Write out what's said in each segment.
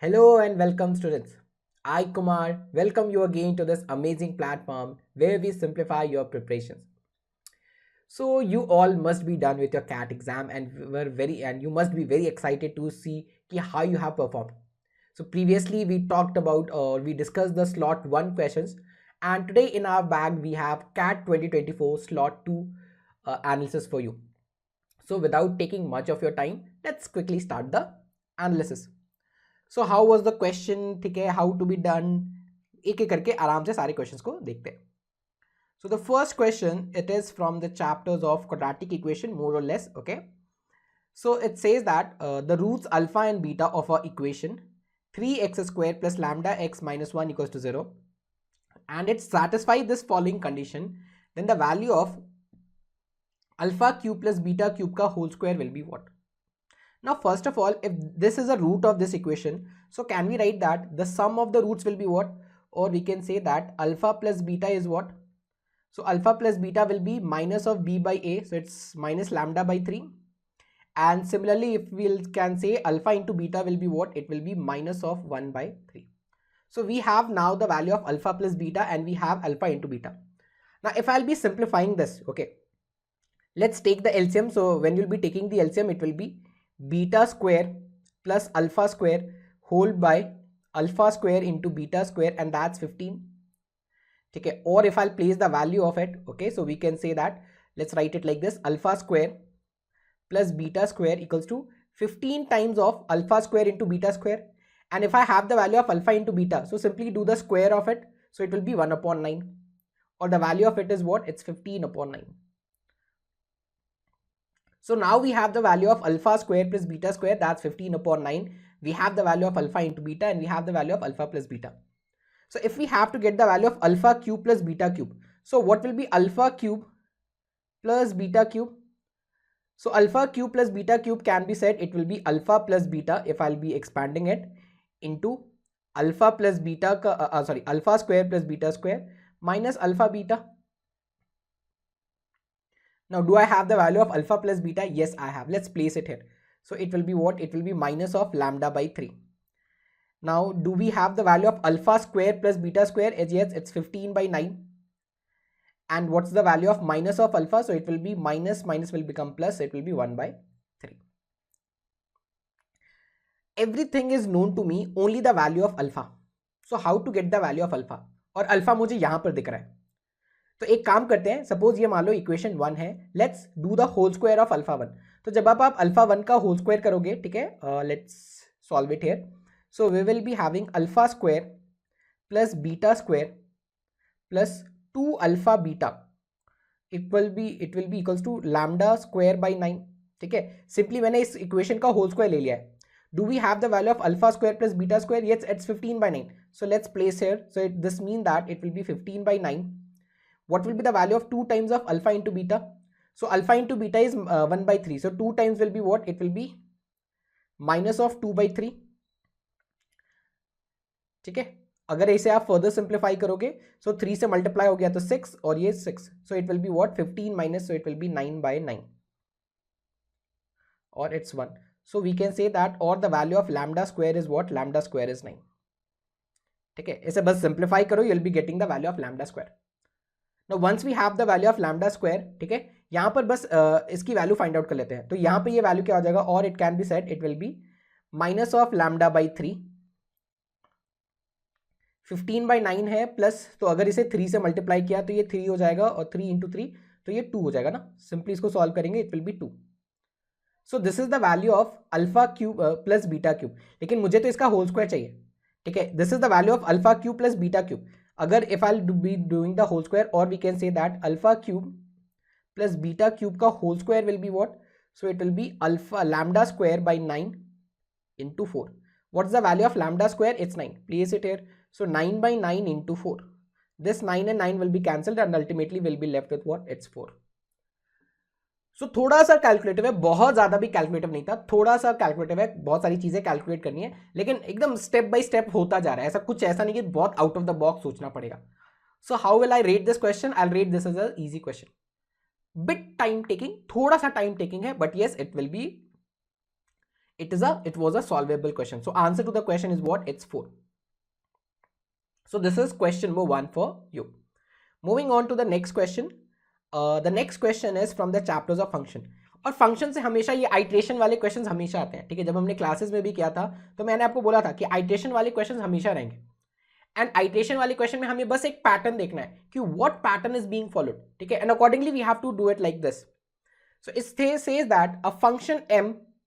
Hello and welcome, students. I, Kumar, welcome you again to this amazing platform where we simplify your preparations. So you all must be done with your CAT exam and you must be very excited to see how you have performed. So previously we talked about or we discussed the slot 1 questions, and today in our bag we have CAT 2024 slot 2 analysis for you. So without taking much of your time, let's quickly start the analysis. So how was the question, ठीक है, how to be done, एक एक करके आराम से सारे questions को देखते हैं. So the first question it is from the chapters of quadratic equation more और less. Okay, so it says that the roots alpha and beta of our equation 3x square plus lambda x minus 1 equals to 0, and it satisfies this following condition, then the value of alpha cube plus beta cube ka whole square will be what? Now first of all, if this is a root of this equation, so can we write that the sum of the roots will be what? Or we can say that alpha plus beta is what? So alpha plus beta will be minus of b by a, so it's minus lambda by 3. And similarly, if we can say alpha into beta will be what? It will be minus of 1 by 3. So we have now the value of alpha plus beta and we have alpha into beta. Now if I'll be simplifying this, okay, let's take the LCM. So when you'll be taking the LCM, it will be beta square plus alpha square whole by alpha square into beta square, and that's 15. Okay, or if I'll place the value of it, okay, so we can say that, let's write it like this: alpha square plus beta square equals to 15 times of alpha square into beta square. And if I have the value of alpha into beta, so simply do the square of it, so it will be 1 upon 9, or the value of it is what? It's 15 upon 9. So now we have the value of alpha square plus beta square, that's 15 upon 9. We have the value of alpha into beta and we have the value of alpha plus beta. So if we have to get the value of alpha cube plus beta cube, so what will be alpha cube plus beta cube? So alpha cube plus beta cube can be said it will be alpha plus beta, if I'll be expanding it, into alpha plus beta, alpha square plus beta square minus alpha beta. Now, do I have the value of alpha plus beta? Yes, I have. Let's place it here. So it will be what? It will be minus of lambda by 3. Now, do we have the value of alpha square plus beta square? Yes, it's 15 by 9. And what's the value of minus of alpha? So it will be minus will become plus. It will be 1 by 3. Everything is known to me, only the value of alpha. So how to get the value of alpha? और alpha मुझे यहाँ पर दिख रहा है. तो एक काम करते हैं, सपोज ये मान लो इक्वेशन 1 है, let's do the whole square of alpha 1. तो जब आप अल्फा 1 का होल स्क्वायर करोगे, ठीक है, let's solve it here. So we will be having alpha square plus beta square plus 2 alpha beta it will be equals to lambda square by 9. ठीक है, simply मैंने इस इक्वेशन का होल स्क्वायर ले लिया है. Do we have the value of alpha square plus beta square? Yes, it's 15 by 9. So let's place here. So this means that it will be 15 by 9. What will be the value of 2 times of alpha into beta? So alpha into beta is 1 by 3. So 2 times will be what? It will be minus of 2 by 3. ठीक है, अगर इसे आप further simplify करोगे, so 3 से multiply हो गया तो 6 और ये 6. So it will be what? 15 minus, so it will be 9 by 9 or it's 1. So we can say that, or the value of lambda square is what? Lambda square is 9. ठीक है, इसे बस सिंप्लीफाई करो, you'll be getting the value of lambda square. Now once we have the value of lambda square, ठीक है, यहाँ पर बस इसकी वैल्यू फाइंड आउट कर लेते हैं. तो यहाँ पे ये वैल्यू क्या हो जाएगा? और it can be said it will be minus of lambda by 3. 15 by 9 है प्लस, तो अगर इसे 3 से मल्टीप्लाई किया तो ये 3 हो जाएगा, और 3 इंटू 3 तो ये 2 हो जाएगा ना. सिंपली इसको सॉल्व करेंगे, it will be 2. So this is the value of alpha cube plus beta cube. लेकिन मुझे तो इसका होल स्क्वायर चाहिए. ठीक है, this is the value of alpha cube plus beta cube. अगर if I be doing the whole square, और we can say that alpha cube plus beta cube का whole square will be what? So it will be alpha lambda square bye 9 into 4. What's the value of lambda square? It's 9. Place it here. So 9 by 9 into 4. This 9 and 9 will be cancelled and ultimately will be left with what? It's 4. सो थोड़ा सा calculative है, बहुत ज्यादा भी calculative नहीं था, थोड़ा सा कैलकुलेटिव है. बहुत सारी चीजें कैलकुलेट करनी है, लेकिन एकदम स्टेप बाय स्टेप होता जा रहा है. ऐसा नहीं कि बहुत आउट ऑफ द बॉक्स सोचना पड़ेगा. So how will I rate this question? I rate this as a easy question. Bit time taking, थोड़ा सा टाइम टेकिंग है, but yes it it was a solvable question. So answer to the question is what? It's 4. So this is question number 1 for you. Moving on to the next question. The next question is from the chapters of function. और function से हमेशा ये iteration वाले questions हमेशा आते हैं, ठीक है। जब हमने क्लासेस में भी किया था तो मैंने आपको बोला था कि आइट्रेशन वाले क्वेश्चंस हमेशा रहेंगे। एंड आइट्रेशन वाले क्वेश्चन में हमें बस एक पैटर्न देखना है कि what pattern is being followed, ठीक है। And accordingly we have to do it like this. So it says that a function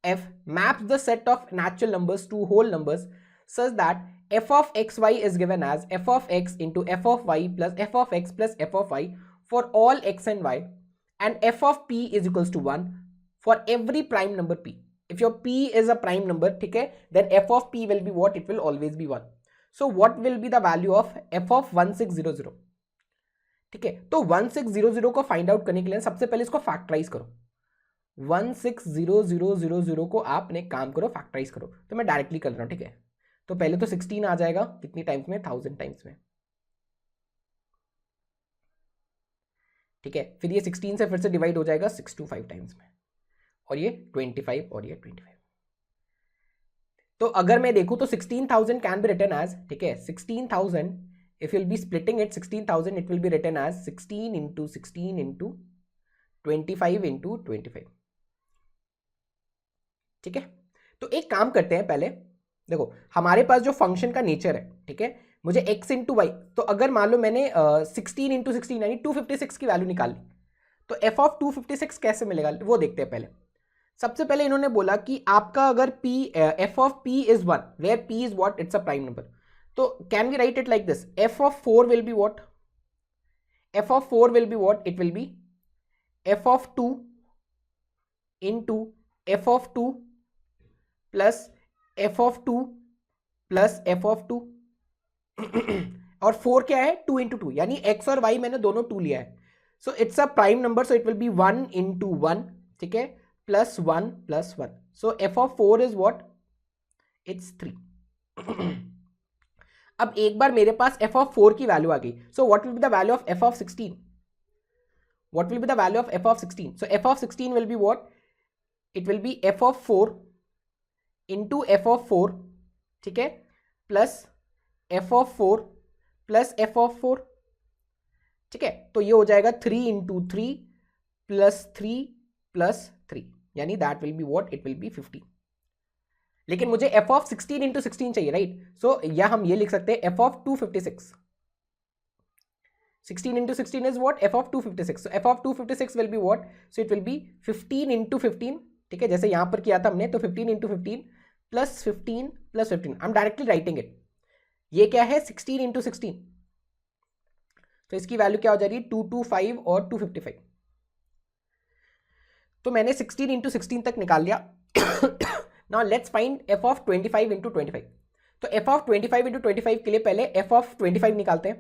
f maps the set of natural numbers to whole numbers such that f of xy is given as f of x into f of y plus f of x plus f of y for all x and y, and f of p is equals to 1 for every prime number p. If your p is a prime number, ठीक है, then f of p will be what? It will always be 1. So what will be the value of f of 1600? ठीक है, तो 1600 को find out करने के लिए सबसे पहले इसको फैक्टराइज करो. 16000 को आपने काम करो, फैक्टराइज करो. तो मैं डायरेक्टली कर रहा हूं, ठीक है. तो पहले तो 16 आ जाएगा कितनी टाइम्स में? 1000 टाइम्स में, ठीक है. फिर ये 16 से फिर से डिवाइड हो जाएगा 625 टाइम्स में, और ये 25 और ये 25. तो अगर मैं देखूं तो 16,000 कैन बी रिटन एज, ठीक है, 16,000 if you'll be splitting it 16,000 it will be written as 16 into 16 into 25 into 25, ठीक है. तो एक काम करते हैं, पहले देखो हमारे पास जो फंक्शन का नेचर है, ठीक है, मुझे x इंटू वाई, तो अगर मान लो मैंने 16 इंटू 16 यानी 256 की वैल्यू निकाल ली, तो f ऑफ 256 कैसे मिलेगा वो देखते हैं. पहले सबसे पहले इन्होंने बोला कि आपका अगर p f of p is 1 where p is what? It's a prime number. तो can we write it like this? f of 4 will be what? f of 4 will be what? It will be f of 2 into f of 2 plus f of 2 plus f of 2 और 4 क्या है? 2 into 2, यानी x और y मैंने दोनों 2 लिया है. So it's a prime number, so it will B 1 into 1, ठीक है, plus 1 plus 1. So f of 4 is what? It's 3. अब एक बार मेरे पास f of 4 की वैल्यू आ गई. सो what will be the value of f of 16? What will be the value of f of 16? So f of 16 will be what? It will be f of 4 into f of 4, ठीक है, plus f of 4 plus f of 4, ठीक है. तो ये हो जाएगा 3 into 3 plus 3 plus 3, यानी that will be what? It will be 50. लेकिन मुझे f of 16 into 16 चाहिए, राइट. सो या हम ये लिख सकते हैं f of 256. 16 into 16 is what? f of 256. So f of 256 will be what? So it will be 15 into 15, ठीक है, जैसे यहां पर किया था हमने. तो 15 into 15 plus 15 plus 15. I'm directly writing it. ये क्या है? 16 into 16. तो इसकी वैल्यू क्या हो जा रही है? 225 और 255. तो मैंने 16 into 16 तक निकाल लिया. Now let's find f of 25 into 25. तो f of 25 into 25 के लिए पहले f of 25 निकालते हैं.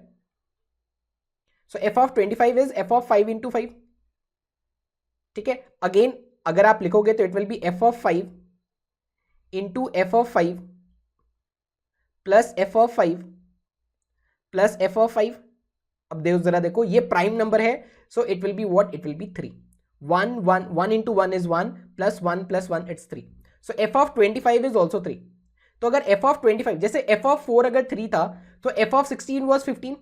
So f of 25 is f of 5 into 5, ठीक है. अगेन अगर आप लिखोगे तो it will B f of 5 into f of 5 plus f of 5 plus f of 5. अब देखो जरा, देखो ये प्राइम नंबर है, सो it will be what? It will be 3. 1 into 1 is 1 plus 1 plus 1 it's 3. So f of 25 is also 3. तो अगर f of 25, जैसे f of 4 अगर 3 था तो f of 16 was 15.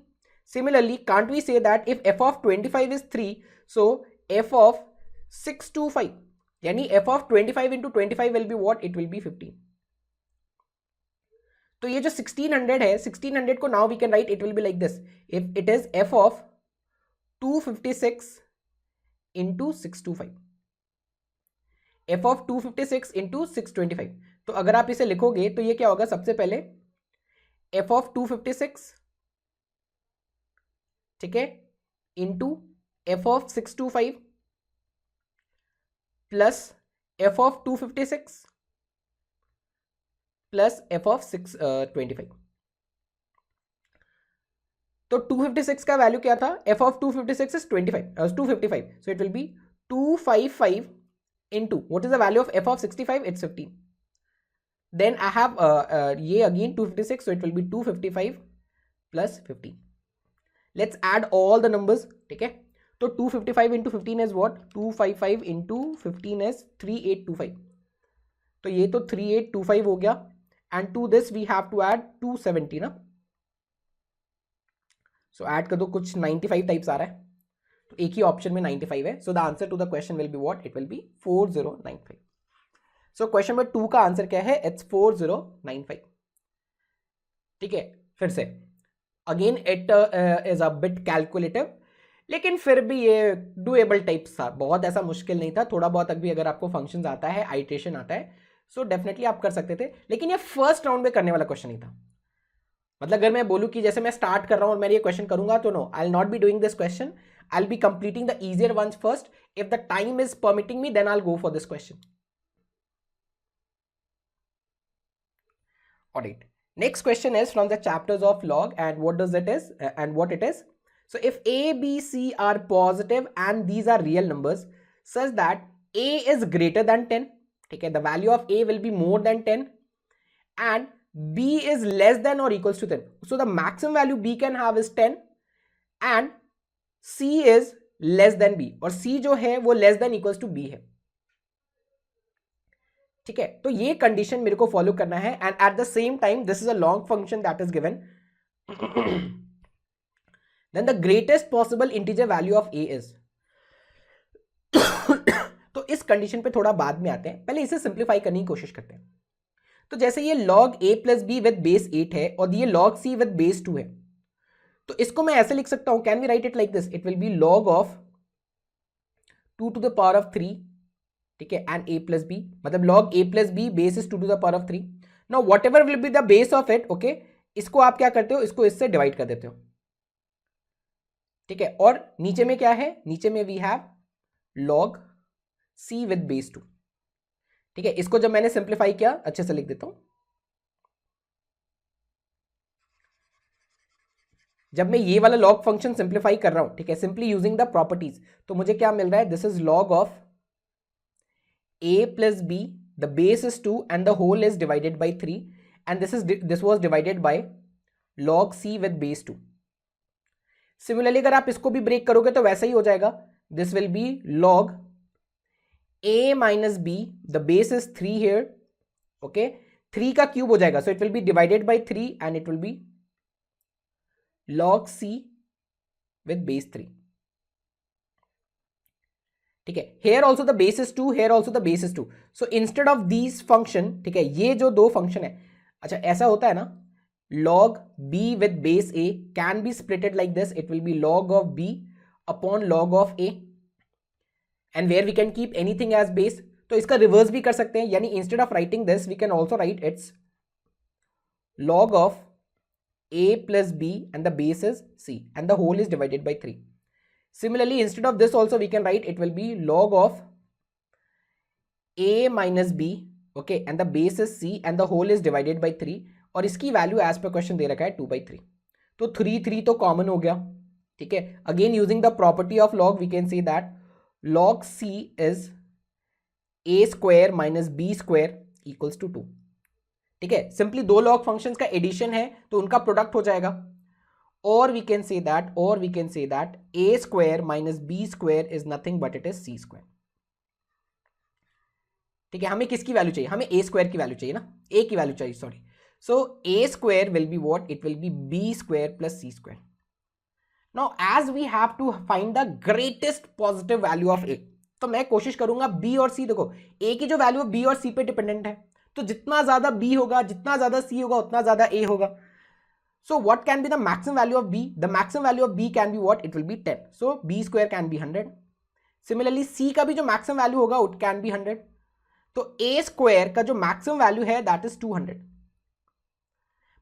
Similarly, can't we say that if f of 25 is 3, so f of 625, यानी f of 25 into 25 will be what? It will be 15. तो ये जो 1600 है, 1600 को now we can write, it will be like this. If it is f of 256 into 625, f of 256 into 625. तो अगर आप इसे लिखोगे तो ये क्या होगा? सबसे पहले f of 256, ठीक है, into f of 625 plus f of 256 plus f of 625. तो 256 का वैल्यू क्या था? f of 256 is 255. So it will be 255 into what is the value of f of 65? It's 15. Then I have ये again 256, so it will be 255 plus 15. Let's add all the numbers, ठीक है. तो 255 into 15 is what? 255 into 15 is 3825. तो ये तो 3825 हो गया, and to this we have to add 270 ना, सो ऐड कर दो, कुछ 95 टाइप्स आ रहा है, तो एक ही ऑप्शन में 95 है, so the answer to the question will be what, it will be 4095. So question number 2 का आंसर क्या है, इट्स 4095. ठीक है, फिर से again it is a bit calculative, लेकिन फिर भी ये डूएबल टाइप्स था, बहुत ऐसा मुश्किल नहीं था, थोड़ा बहुत अभी अगर आपको फंक्शंस आता है, आइट्रेशन आता है, सो डेफिनेटली आप कर सकते थे, लेकिन ये फर्स्ट राउंड में करने वाला क्वेश्चन नहीं था. मतलब अगर मैं बोलूं कि जैसे मैं स्टार्ट कर रहा हूं और मैं ये क्वेश्चन करूंगा, तो no, I will not be doing this question, I will be completing the easier ones first. If the time is permitting me, then I will go for this question. Alright. Next question is from the chapters of log, and what does it is and what it is. So if A, B, C are positive and these are real numbers such that A is greater than 10, okay, the value of A will be more than 10 and B is less than or equals to 10. So the maximum value B can have is 10 and C is less than B, और C जो है वो less than equals to B है. ठीक है, तो ये condition मेरे को फॉलो करना है, and at the same time this is a long function that is given, then the greatest possible integer value of a is. तो इस कंडीशन पे थोड़ा बाद में आते हैं, पहले इसे सिंप्लीफाई करने की कोशिश करते हैं. तो जैसे ये log a plus be with base 8 है और ये log c विद बेस 2 है, तो इसको मैं ऐसे लिख सकता हूं, can we write it like this, it will be log of 2 to the power of 3, ठीक है, एंड a प्लस बी, मतलब log a plus b base is 2 to the power of 3. Now whatever will be the base of it, okay, इसको आप क्या करते हो, इसको इससे डिवाइड कर देते हो. ठीक है, और नीचे में क्या है, नीचे में we have log c with base 2. ठीक है, इसको जब मैंने सिंप्लीफाई किया, अच्छे से लिख देता हूं, जब मैं ये वाला log फंक्शन सिंप्लीफाई कर रहा हूं, ठीक है, सिंपली यूजिंग द प्रॉपर्टीज, तो मुझे क्या मिल रहा है, this is log of a plus b, the base is 2 and the whole is divided by 3, and this was divided by log c with base 2. Similarly अगर आप इसको भी ब्रेक करोगे तो वैसा ही हो जाएगा, this will be log a minus b, the base is 3 here, okay, 3 का क्यूब हो जाएगा, so it will be divided by 3 and it will be log c with base 3. ठीक है, here also the base is 2, here also the base is 2, so instead of these function, ठीक है, ये जो दो फंक्शन है, अच्छा ऐसा होता है ना, log b with base a can be splitted like this, it will be log of b upon log of a, and where we can keep anything as base, तो इसका रिवर्स भी कर सकते हैं, यानी instead of writing this we can also write it's log of a plus b and the base is c and the whole is divided by 3. Similarly, instead of this also we can write it will be log of a minus b, okay, and the base is c and the whole is divided by 3, और इसकी value as पर question दे रखा है 2/3, तो 3 तो common हो गया. ठीक है, again using the property of log we can say that log c is a square minus b square equals to 2. ठीक है, सिंपली दो log फंक्शंस का एडिशन है तो उनका प्रोडक्ट हो जाएगा, or we can say that a square minus b square is nothing but it is c square. ठीक है, हमें किसकी वैल्यू चाहिए, हमें a स्क्वायर की वैल्यू चाहिए ना, a की वैल्यू चाहिए, sorry, so a square will be what, it will be b square plus c square. Now as we have to find the greatest positive value of a, तो मैं कोशिश करूंगा b और c, देखो a की जो value है b और c पे डिपेंडेंट है, तो जितना ज्यादा b होगा, जितना ज्यादा c होगा, उतना ज्यादा a होगा. So what can be the maximum value of b? The maximum value of b can be what? It will be 10. So b square can be 100. Similarly c का भी जो maximum value होगा it can be 100. तो a square का जो maximum value है that is 200.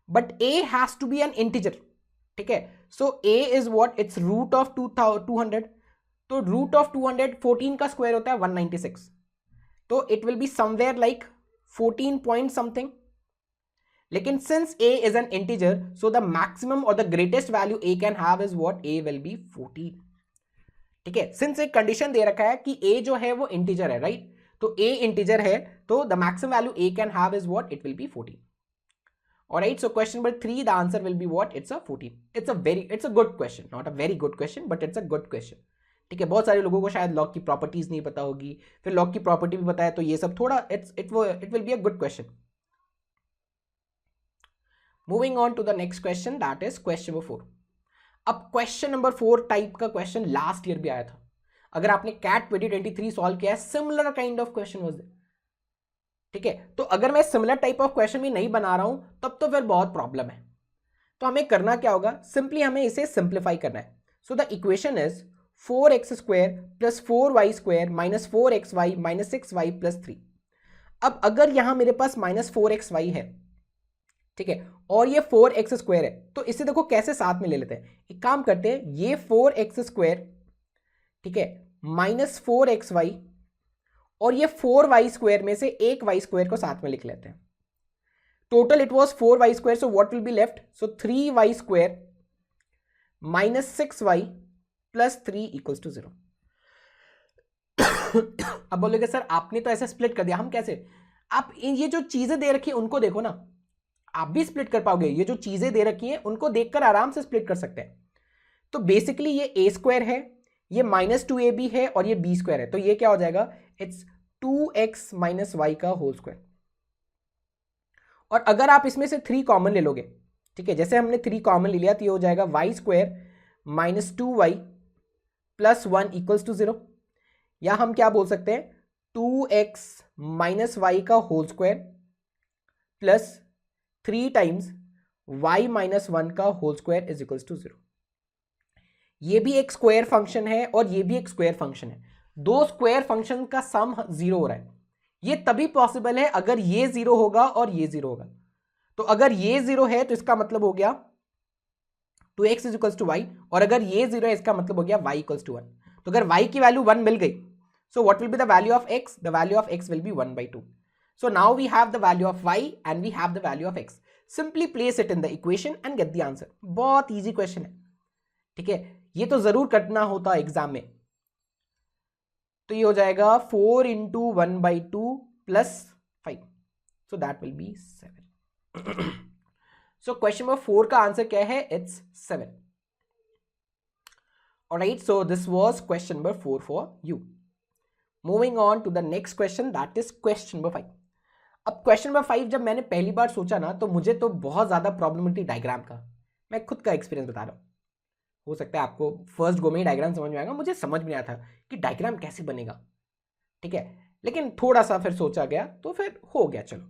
But a has to be an integer. ठीक है, so a is what? It's root of 200. तो root of 200 14 का square होता है 196. तो it will be somewhere like 14 point something. लेकिन since a is an integer, so the maximum or the greatest value a can have is what? A will be 14. ठीक है, since एक condition दे रखा है कि a जो है वो इंटीजर है, राइट, तो a इंटीजर है, तो the maximum value a can have is what? It will be 14. Alright, so question number 3, the answer will be what? It's a 14. It's a good question, not a very good question, but it's a good question. ठीक है, बहुत सारे लोगों को शायद log की properties नहीं पता होगी, फिर लॉग की प्रॉपर्टी भी पता है, तो ये सब थोड़ा it will be a good question. Moving on to the next question, that is question number 4. अब क्वेश्चन नंबर 4 टाइप का क्वेश्चन लास्ट ईयर भी आया था. अगर आपने कैट 2023 सॉल्व किया है, similar kind of question was there. ठीक है, तो अगर मैं सिमिलर टाइप ऑफ क्वेश्चन भी नहीं बना रहा हूं तब तो फिर बहुत प्रॉब्लम है. तो हमें करना क्या होगा, सिंपली हमें इसे सिंप्लीफाई करना है. So the equation is 4x² plus 4y² minus 4xy minus 6y plus 3. अब अगर यहां मेरे पास माइनस 4xy है, ठीक है, और ये 4x² है, तो इसे देखो कैसे साथ में ले लेते हैं. एक काम करते हैं, ये 4x², ठीक है, माइनस 4xy और ये 4y² में से एक y² को साथ में लिख लेते हैं. Total it was 4y², so what will be left, so 3y² minus 6y plus 3 equals to 0. अब बोलोगे सर आपने तो ऐसे स्प्लिट कर दिया, हम कैसे? आप ये जो चीजें दे रखी है उनको देखो ना, आप भी स्प्लिट कर पाओगे. ये जो चीजें दे रखी हैं उनको देखकर आराम से स्प्लिट कर सकते हैं. तो बेसिकली ये a² है, ये -2ab है और ये b² है, तो ये क्या हो जाएगा, इट्स 2x माइनस वाई का होल स्क्वायर. और अगर आप इसमें से 3 कॉमन ले लोगे, ठीक है, जैसे हमने 3 कॉमन ले लिया तो ये हो जाएगा y² minus 2y plus 1 equals to 0. या हम क्या बोल सकते हैं, 2x माइनस वाई का whole square plus 3 times y minus 1 का whole square is equals to 0. ये भी एक स्क्वायर फंक्शन है और ये भी एक स्क्वायर फंक्शन है. दो स्क्वायर फंक्शन का सम 0 हो रहा है. ये तभी पॉसिबल है अगर ये 0 होगा और ये 0 होगा. तो अगर ये 0 है तो इसका मतलब हो गया 2x is equals to Y, और अगर ये 0 है इसका मतलब हो गया y इक्वल्स टू 1. तो अगर y की वैल्यू 1 मिल गई, so what will be the value of x? The value of x will be 1/2. So now we have the value of y and we have the value of x. Simply place it in the equation and get the answer. बहुत easy question है, ठीक है, ये तो जरूर करना होता exam में. तो ये हो जाएगा 4 into 1/2 plus 5. So that will be 7. So question number 4 का आंसर क्या है, it's 7. Alright, so this was question number 4 for you. Moving on to the next question, that is question number 5. अब क्वेश्चन नंबर 5 जब मैंने पहली बार सोचा ना, तो मुझे तो बहुत ज़्यादा प्रॉब्लम थी डायग्राम का. मैं खुद का एक्सपीरियंस बता रहा हूँ, हो सकता है आपको फर्स्ट गो में ही डायग्राम समझ में आएगा. मुझे समझ में नहीं आया था कि डायग्राम कैसे बनेगा, ठीक है, लेकिन थोड़ा सा फिर सोचा गया तो फिर हो गया. चलो,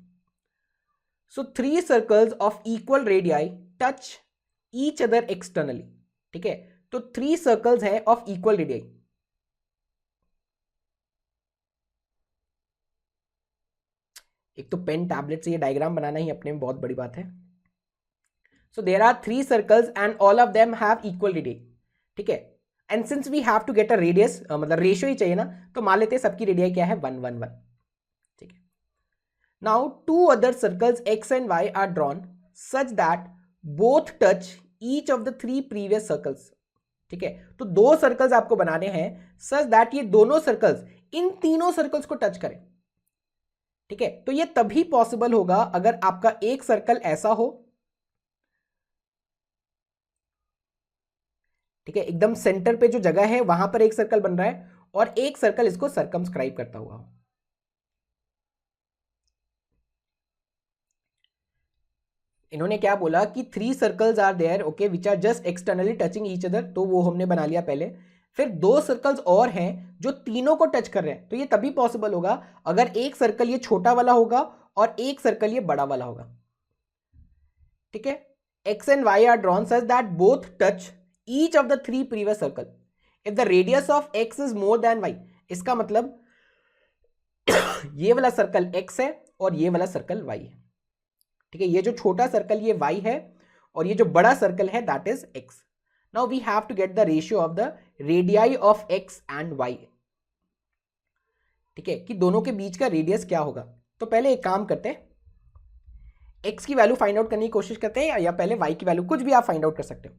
सो 3 circles of equal radii touch each other externally. ठीक है, तो 3 सर्कल्स हैं ऑफ इक्वल रेडियाई. एक तो पेन टैबलेट से ये डायग्राम बनाना ही अपने में बहुत बड़ी बात है. So there are 3 circles and all of them have equal radii. ठीक है, and since we have to get a radius, मतलब रेशियो ही चाहिए ना, तो मान लेते हैं सबकी रेडियाई क्या है, 1 1 1. ठीक है, now 2 other circles x and y are drawn such that both touch each of the 3 previous circles. ठीक है, तो 2 सर्कल्स आपको बनाने हैं सच दैट ये दोनों सर्कल्स इन तीनों सर्कल्स को टच करें. ठीक है, तो ये तभी पॉसिबल होगा अगर आपका एक सर्कल ऐसा हो, ठीक है, एकदम सेंटर पे जो जगह है वहां पर एक सर्कल बन रहा है और एक सर्कल इसको सर्कमस्क्राइब करता हुआ हो. इन्होंने क्या बोला कि 3 circles are there, okay, which are just externally touching each other, तो वो हमने बना लिया पहले. फिर 2 सर्कल्स और हैं जो तीनों को टच कर रहे हैं. तो ये तभी पॉसिबल होगा अगर एक सर्कल ये छोटा वाला होगा और एक सर्कल ये बड़ा वाला होगा. ठीक है, x and y are drawn such that both touch each of the 3 previous circle if the radius of x is more than y. इसका मतलब ये वाला सर्कल x है और ये वाला सर्कल y है. ठीक है, ये जो छोटा सर्कल ये y है और ये जो बड़ा सर्कल है that is x. Now we have to get the ratio of the radii of x and y. ठीक है, कि दोनों के बीच का रेडियस क्या होगा. तो पहले एक काम करते हैं, x की वैल्यू फाइंड आउट करने की कोशिश करते हैं, या पहले y की वैल्यू, कुछ भी आप फाइंड आउट कर सकते हो.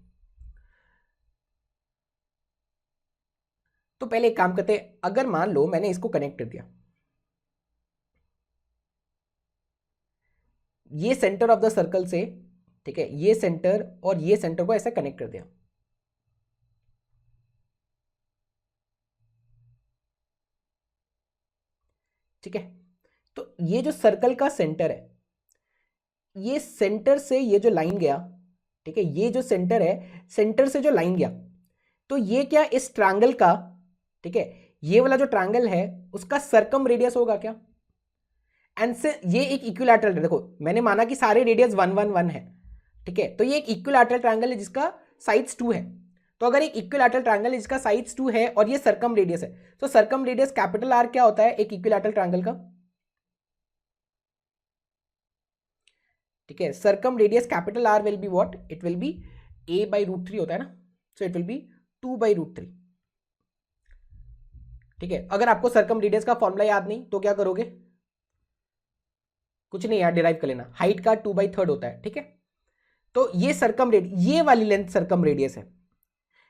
तो पहले एक काम करते हैं, अगर मान लो मैंने इसको कनेक्ट कर दिया, ये सेंटर ऑफ द सर्कल से, ठीक है, ये सेंटर और ये सेंटर को ऐसे कनेक्ट कर दिया. ठीक है। तो ये जो सर्कल का सेंटर है, ये सेंटर से ये जो लाइन गया, ठीक है, ये जो सेंटर है, सेंटर से जो लाइन गया, तो ये क्या इस ट्रायंगल का, ठीक है, ये वाला जो ट्रायंगल है उसका सरकम रेडियस होगा क्या? एंड से ये एक इक्विलैटरल है, देखो मैंने माना कि सारे रेडियस 1 1 1 है, ठीक है, तो ये एक इक्विलैटरल ट्रायंगल है जिसका साइड्स 2 है। तो अगर एक इक्विलैटरल ट्रायंगल है जिसका साइड्स 2 है और ये सरकम रेडियस है, तो सरकम रेडियस कैपिटल आर क्या होता है एक इक्विलैटरल ट्रायंगल का? ठीक है, circumradius capital R will be what, it will be a/√3 होता है ना, सो इट विल बी 2/√3। ठीक है, अगर आपको सरकम रेडियस का फॉर्मूला याद नहीं तो क्या करोगे, कुछ नहीं यार, डिराइव कर लेना, हाइट का 2/3 होता है, ठीक है। तो ये सरकम रेडियस, ये वाली लेंथ सरकम रेडियस है,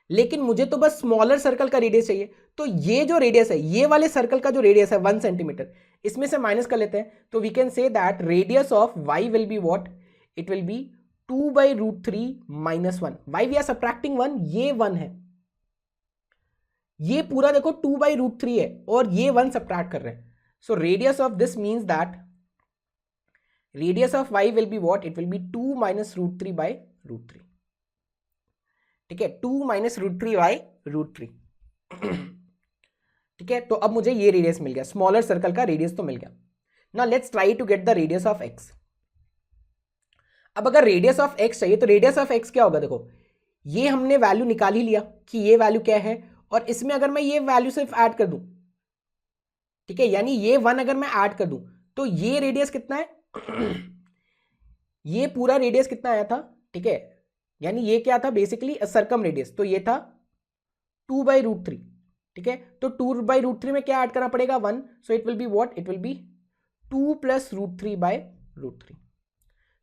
लेकिन मुझे तो बस स्मॉलर सर्कल का रेडियस चाहिए। तो ये जो रेडियस है, ये वाले सर्कल का जो रेडियस है 1 सेंटीमीटर, इसमें से माइनस कर लेते हैं, तो we can say that radius of y will be what, it will be 2/√3 - 1। Why we are subtracting 1, ये 1 है, ये पूरा देखो 2/√3 है और ये 1 सब्ट्रैक्ट कर रहे हैं। So radius of this means that radius of y will be what, it will be 2 - √3/√3। ठीक है, 2 - √3/√3। ठीक है, तो अब मुझे ये रेडियस मिल गया, स्मॉलर सर्कल का रेडियस तो मिल गया। Now let's try to get the radius of x। अब अगर रेडियस ऑफ x चाहिए तो रेडियस ऑफ x क्या होगा, देखो ये हमने वैल्यू निकाल ही लिया कि ये वैल्यू क्या है, और इसमें अगर मैं ये वैल्यू सिर्फ ऐड कर दूं, ठीक है, यानी ये 1 अगर मैं ऐड कर दूं तो ये रेडियस कितना है ये पूरा रेडियस कितना आया था, ठीक है, यानी ये क्या था बेसिकली सरकम रेडियस, तो ये था 2/√3। ठीक है, तो 2/√3 में क्या ऐड करना पड़ेगा 1, सो it will be what, it will be 2 + √3/√3।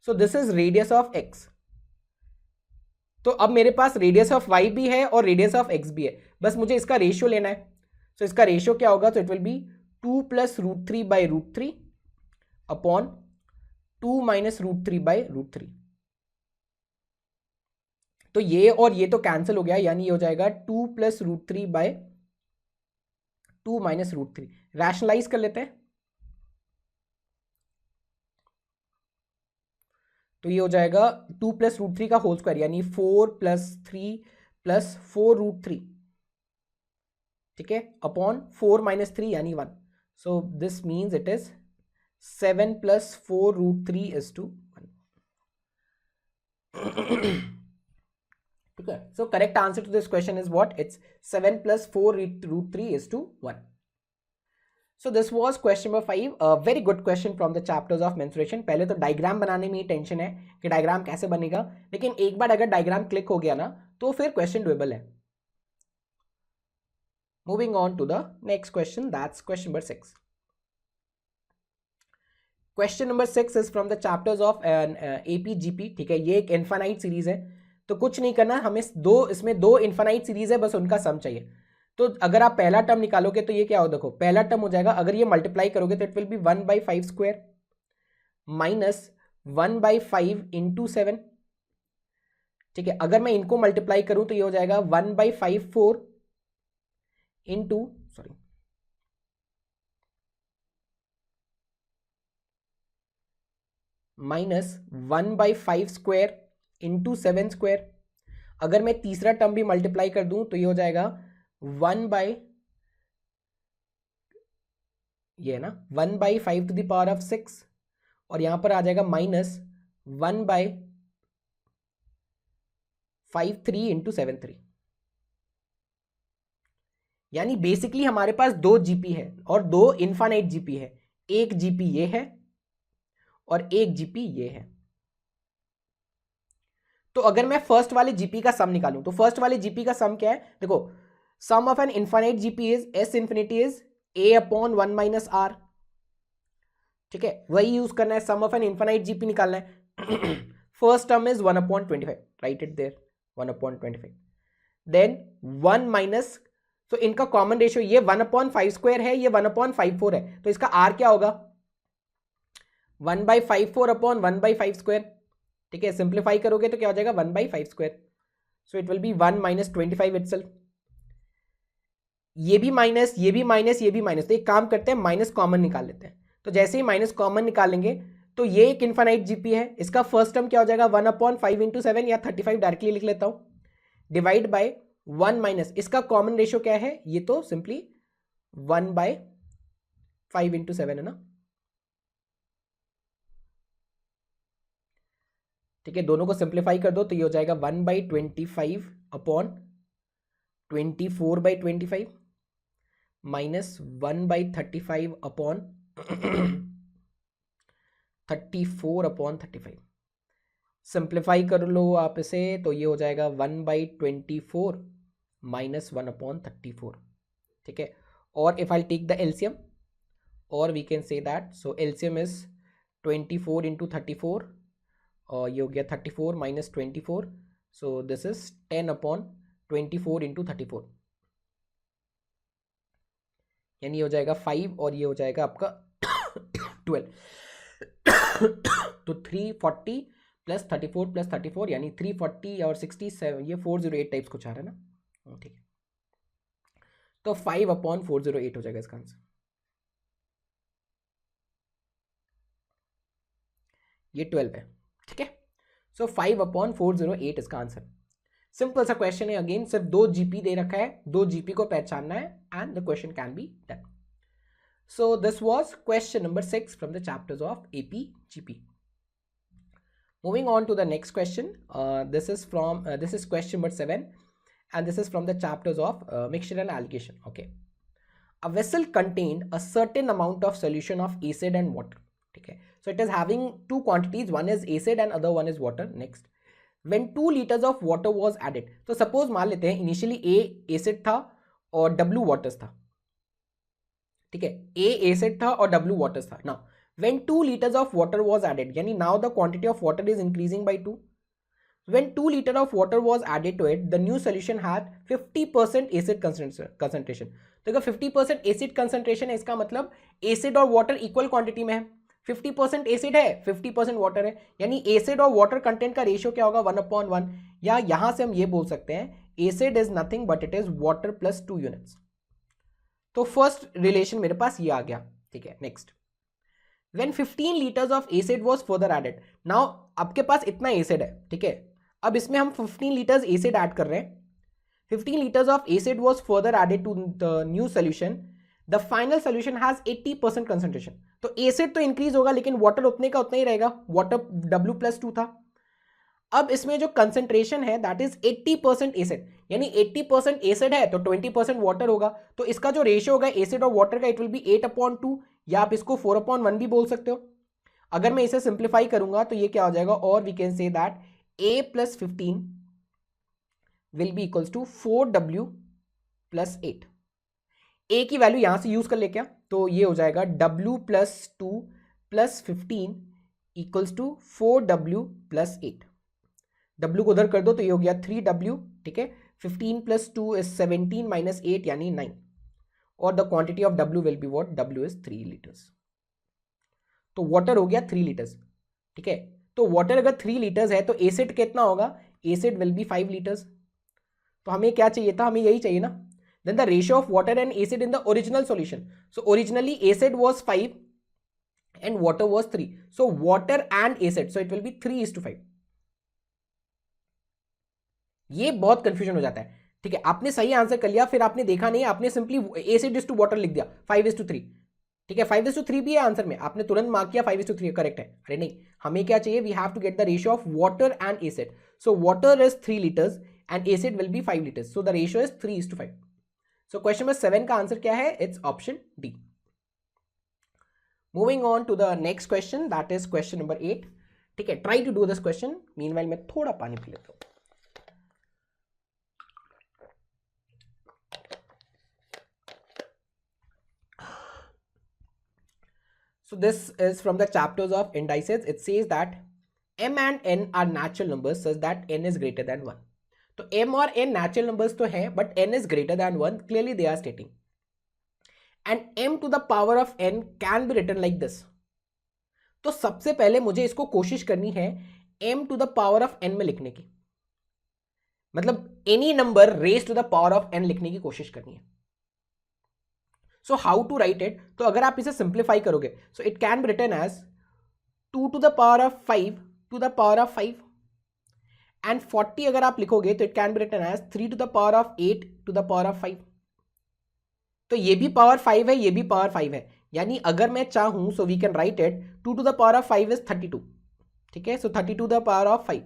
So this is radius of x। तो अब मेरे पास रेडियस ऑफ y भी है और रेडियस ऑफ x भी है, बस मुझे इसका रेशियो लेना है। सो इसका रेशियो क्या होगा, तो इट विल बी 2 + √3/√3 अपॉन 2 - √3/√3। तो ये और ये तो कैंसिल हो गया, यानी ये हो जाएगा 2 + √3/2 - √3। रैशनलाइज कर लेते हैं, तो ये हो जाएगा 2 + √3 का होल स्क्वायर, यानी 4 + 3 + 4√3, ठीक है, अपॉन 4 - 3 यानी 1। So this means it is 7 + 4√3 = 1। ठीक है, so correct answer to this question is what, it's 7 + 4√3 = 1। So this was question number 5, a very good question from the chapters of mensuration. पहले तो diagram बनाने में ही टेंशन है कि diagram कैसे बनेगा, लेकिन एक बार अगर डायग्राम क्लिक हो गया ना तो फिर क्वेश्चन डुएबल है। Moving on to the next question, that's question number 6। Question number 6 is from the chapters of APGP। ठीक है, ये एक इनफाइनाइट सीरीज है, तो कुछ नहीं करना, हमें इसमें दो इनफाइनाइट सीरीज है, बस उनका सम चाहिए। तो अगर आप पहला टर्म निकालोगे तो ये क्या हो, देखो पहला टर्म हो जाएगा, अगर ये मल्टीप्लाई करोगे तो इट विल बी 1/5² माइनस 1/5 × 7। ठीक है, अगर मैं इनको मल्टीप्लाई करूं तो ये हो जाएगा 1/54 इंटू, सॉरी, माइनस 1/5² इंटू 7²। अगर मैं तीसरा टर्म भी मल्टीप्लाई कर दूं तो ये हो जाएगा 1/5 और यहां पर आ जाएगा माइनस 1/53 इंटू 7/3। यानी बेसिकली हमारे पास दो जीपी है और दो इनफाइनाइट जीपी है, एक जीपी ये है और एक जीपी ये है। तो अगर मैं फर्स्ट वाले जीपी का सम निकालूं तो फर्स्ट वाले जीपी का सम क्या है, देखो sum of an infinite GP is S infinity is A/1 - R। ठीक है, वही यूज करना है, sum of an infinite GP निकालना है। First term is 1/25, write it there, 1/25। Then 1 minus, तो इनका कॉमन रेशियो ये 1/5² है, ये 1/54 है, तो इसका R क्या होगा 1/54 अपॉन 1/5²। ठीक है, सिंप्लीफाई करोगे तो क्या हो जाएगा 1/5²। सो इट विल बी 1 - 25 इटसेल्फ। ये भी माइनस, ये भी माइनस, ये भी माइनस, तो एक काम करते हैं माइनस कॉमन निकाल लेते हैं। तो जैसे ही माइनस कॉमन निकालेंगे तो ये एक इनफाइनाइट जीपी है, इसका फर्स्ट टर्म क्या हो जाएगा 1/5 × 7 या 35 डायरेक्टली लिख लेता हूं, डिवाइड बाय 1 माइनस इसका कॉमन रेशियो क्या है, ये तो सिंपली 1/5 × 7 है ना, ठीक है। दोनों को सिंप्लीफाई कर दो तो ये हो जाएगा 1/25/24/25 माइनस 1/34/35 सिंप्लीफाई कर लो आप इसे तो ये हो जाएगा 1/24 माइनस 1/34, ठीक है। और if I take the LCM और we can say that, so LCM is 24 × 34 और ये हो गया 34 माइनस 24, सो दिस इज 10/24 × 34, यानी ये हो जाएगा 5 और ये हो जाएगा आपका 12 तो 340 प्लस 34 प्लस 34 यानी 340 और 67, ये 408 टाइप्स कुछ आ रहा है ना, ठीक है। तो 5/408 हो जाएगा इसका आंसर, ये 12 है, ठीक है। सो 5/408 इसका आंसर। सिंपल सा क्वेश्चन है, अगेन सिर्फ 2 जीपी दे रखा है, 2 जीपी को पहचानना है and the question can be done. So this was question number 6 from the chapters of AP GP. Moving on to the next question, this is question number 7 and this is from the chapters of mixture and alligation. Okay, a vessel contained a certain amount of solution of acid and water. Okay, so it is having two quantities, one is acid and other one is water. Next, when 2 liters of water was added, so suppose मान लेते हैं initially A acid था और W waters था, ठीक है, A acid था और W waters था। Now when 2 liters of water was added, yani now the quantity of water is increasing by 2. When 2 liters of water was added to it, the new solution had 50% acid concentration. तो अगर 50% acid concentration है, इसका मतलब acid और water equal quantity में है, 50% acid है 50% water है, यानी acid और water content का ratio क्या होगा 1/1, या यहां से हम ये बोल सकते हैं acid is nothing but it is water plus 2 units। तो फर्स्ट रिलेशन मेरे पास ये आ गया, ठीक है। Next, when 15 liters of acid was further added, now आपके पास इतना acid है, ठीक है, अब इसमें हम 15 liters acid ऐड कर रहे हैं, 15 liters of acid was further added to the new solution, the final solution has 80% concentration। तो acid तो इंक्रीज होगा लेकिन वाटर उतने का उतना ही रहेगा, वाटर W+2 था। अब इसमें जो कंसेंट्रेशन है दैट इज 80% एसिड, यानी 80% एसिड है तो 20% वाटर होगा, तो इसका जो रेशियो होगा एसिड और वाटर का इट विल बी 8/2, या आप इसको 4/1 भी बोल सकते हो। अगर मैं इसे सिंप्लीफाई करूंगा तो ये क्या हो जाएगा, और we can say that A + 15 will be equals to 4W + 8। A की वैल्यू यहां से यूज कर ले क्या, तो ये हो जाएगा W+2 + 15 equals to 4W + 8। W को उधर कर दो तो ये हो गया 3W, ठीक है। 15 + 2 is 17 - 8 यानी 9, और the quantity of W will be what, W is 3 litres. तो वाटर हो गया 3 लीटर्स, ठीक है। तो वाटर अगर 3 लीटर्स है तो एसिड कितना होगा, एसिड विल बी 5 लीटर्स। तो हमें क्या चाहिए था, हमें यही चाहिए ना। Then the ratio of water and acid in the original solution, so originally acid was 5 and water was 3, so water and acid, so it will be 3:5। ये बहुत कंफ्यूजन हो जाता है, ठीक है। आपने सही आंसर कर लिया, फिर आपने देखा नहीं, आपने simply acid is to water लिख दिया 5:3, ठीक है। 5:3 भी है आंसर में, आपने तुरंत मार्क किया 5:3 करेक्ट है। अरे नहीं, हमें क्या चाहिए, we have to get the ratio of water and acid, so water is 3 litres and acid will be 5 litres, so the ratio is 3:5। So question number 7 का आंसर क्या है, it's option D. Moving on to the next question, that is question number 8, ठीक है। Try to do this question, meanwhile मैं थोड़ा पानी P लेता हूं। So this is from the chapters of indices. It says that m and n are natural numbers such that n is greater than 1. तो m और n natural numbers तो है, but n is greater than 1. Clearly they are stating. And m to the power of n can be written like this. तो सबसे पहले मुझे इसको कोशिश करनी है m to the power of n में लिखने की, मतलब any number raise to the power of n लिखने की कोशिश करनी है। So how to write it, तो अगर आप इसे सिंप्लीफाई करोगे so it can be written as 2 to the power of 5 to the power of 5 and 40 अगर आप लिखोगे तो it can be written as 3 to the power of 8 to the power of 5। तो ये भी पावर 5 है, ये भी पावर 5 है, यानी अगर मैं चाहूं so we can write it 2 to the power of 5 is 32, ठीक है। सो 32 to the power of 5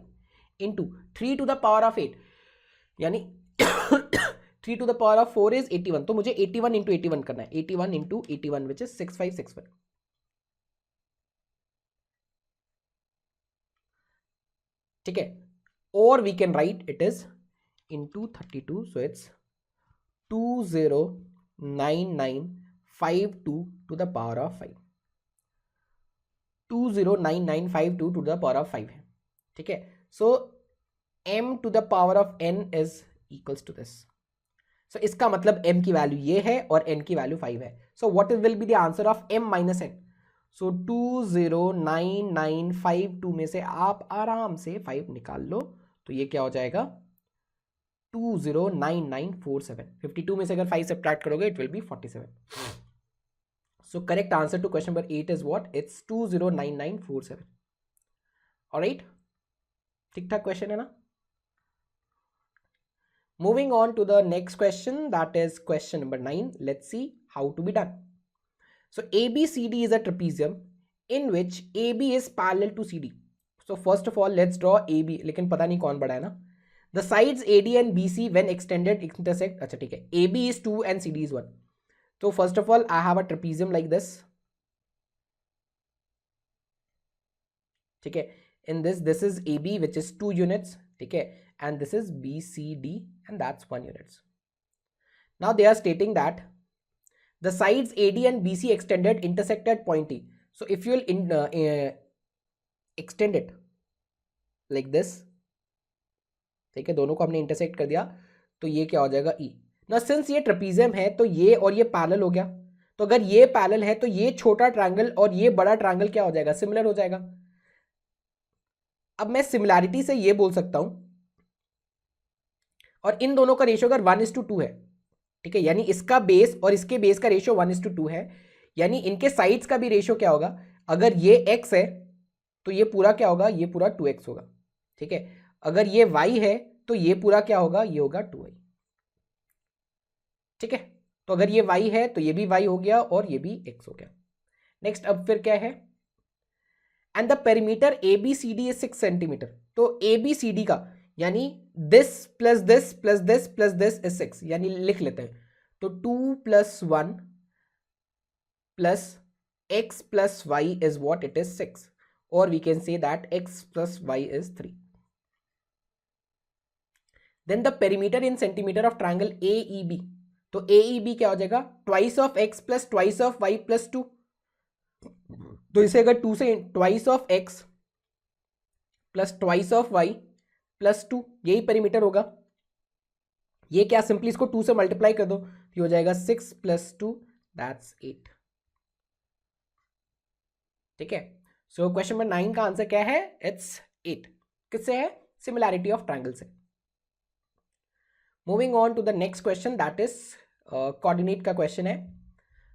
into 3 to the power of 8 यानी 3 to the power of 4 is 81, तो मुझे 81 इंटू 81 करना है, 81 इंटू 81 विच इज 6561, ठीक है। और we can write it is into 32, so it's 209952 to the power of 5, 209952 to the power of 5 है, ठीक है। So m to the power of n is equals to this. सो इसका मतलब m की वैल्यू ये है और n की वैल्यू 5 है। सो what will be the answer of m minus n? सो 209952 में से आप आराम से 5 निकाल लो, तो ये क्या हो जाएगा 209947। 52 में से अगर 5 सब्ट्रैक्ट करोगे it will be 47। So correct answer to question number 8 is what? It's 209947। Alright, ठीक ठाक क्वेश्चन है ना। Moving on to the next question, that is question number 9। Let's see how to be done. So ABCD is a trapezium in which AB is parallel to CD. So first of all let's draw AB, लेकिन पता नहीं कौन बड़ा है ना। The sides AD and BC when extended intersect, अच्छा ठीक है, AB is 2 and CD is 1. So first of all I have a trapezium like this, ठीक है। In this is AB which is 2 units, ठीक है, and this is BCD and that's 1 units. Now they are stating that the sides AD and BC extended intersect at point E. So if you will extend it like this, ठीक है, दोनों को हमने intersect कर दिया तो ये क्या हो जाएगा E। ना सिंस ये ट्रेपीजियम है तो ये और ये पैरेलल हो गया, तो अगर ये पैरेलल है तो ये छोटा ट्रायंगल और ये बड़ा ट्रायंगल क्या हो जाएगा? सिमिलर हो जाएगा। अब मैं सिमिलैरिटी से ये बोल सकता हूं, और इन दोनों का रेशियो अगर 1:2 है, ठीक है, यानी इसका बेस और इसके बेस का रेशियो 1:2 है, यानी इनके साइड्स का भी रेशियो क्या होगा? अगर ये x है तो ये पूरा क्या होगा? ये पूरा 2x होगा, ठीक है। अगर ये y है तो ये पूरा क्या होगा? ये होगा 2y, ठीक है। तो अगर ये y है तो ये भी y हो गया और ये भी x हो गया। नेक्स्ट अब फिर क्या है? And the perimeter ABCD is 6 centimetre. तो ABCD का यानी this plus this plus this plus this is 6, यानी लिख लेते हैं तो 2 + 1 + x + y is what? It is 6, और we can say that x + y is 3। Then the perimeter in centimetre of triangle AEB, तो AEB क्या हो जाएगा? Twice of x + twice of y + 2। तो इसे अगर 2 से twice of x + twice of y + 2, यही पेरीमीटर होगा। ये क्या, सिंपली इसको 2 से मल्टीप्लाई कर दो, ये हो जाएगा 6 + 2 दैट्स 8, ठीक है। सो क्वेश्चन नंबर 9 का आंसर क्या है? इट्स 8। किससे है? सिमिलैरिटी ऑफ ट्रायंगल से। Moving on to the next question, that is coordinate का क्वेश्चन है।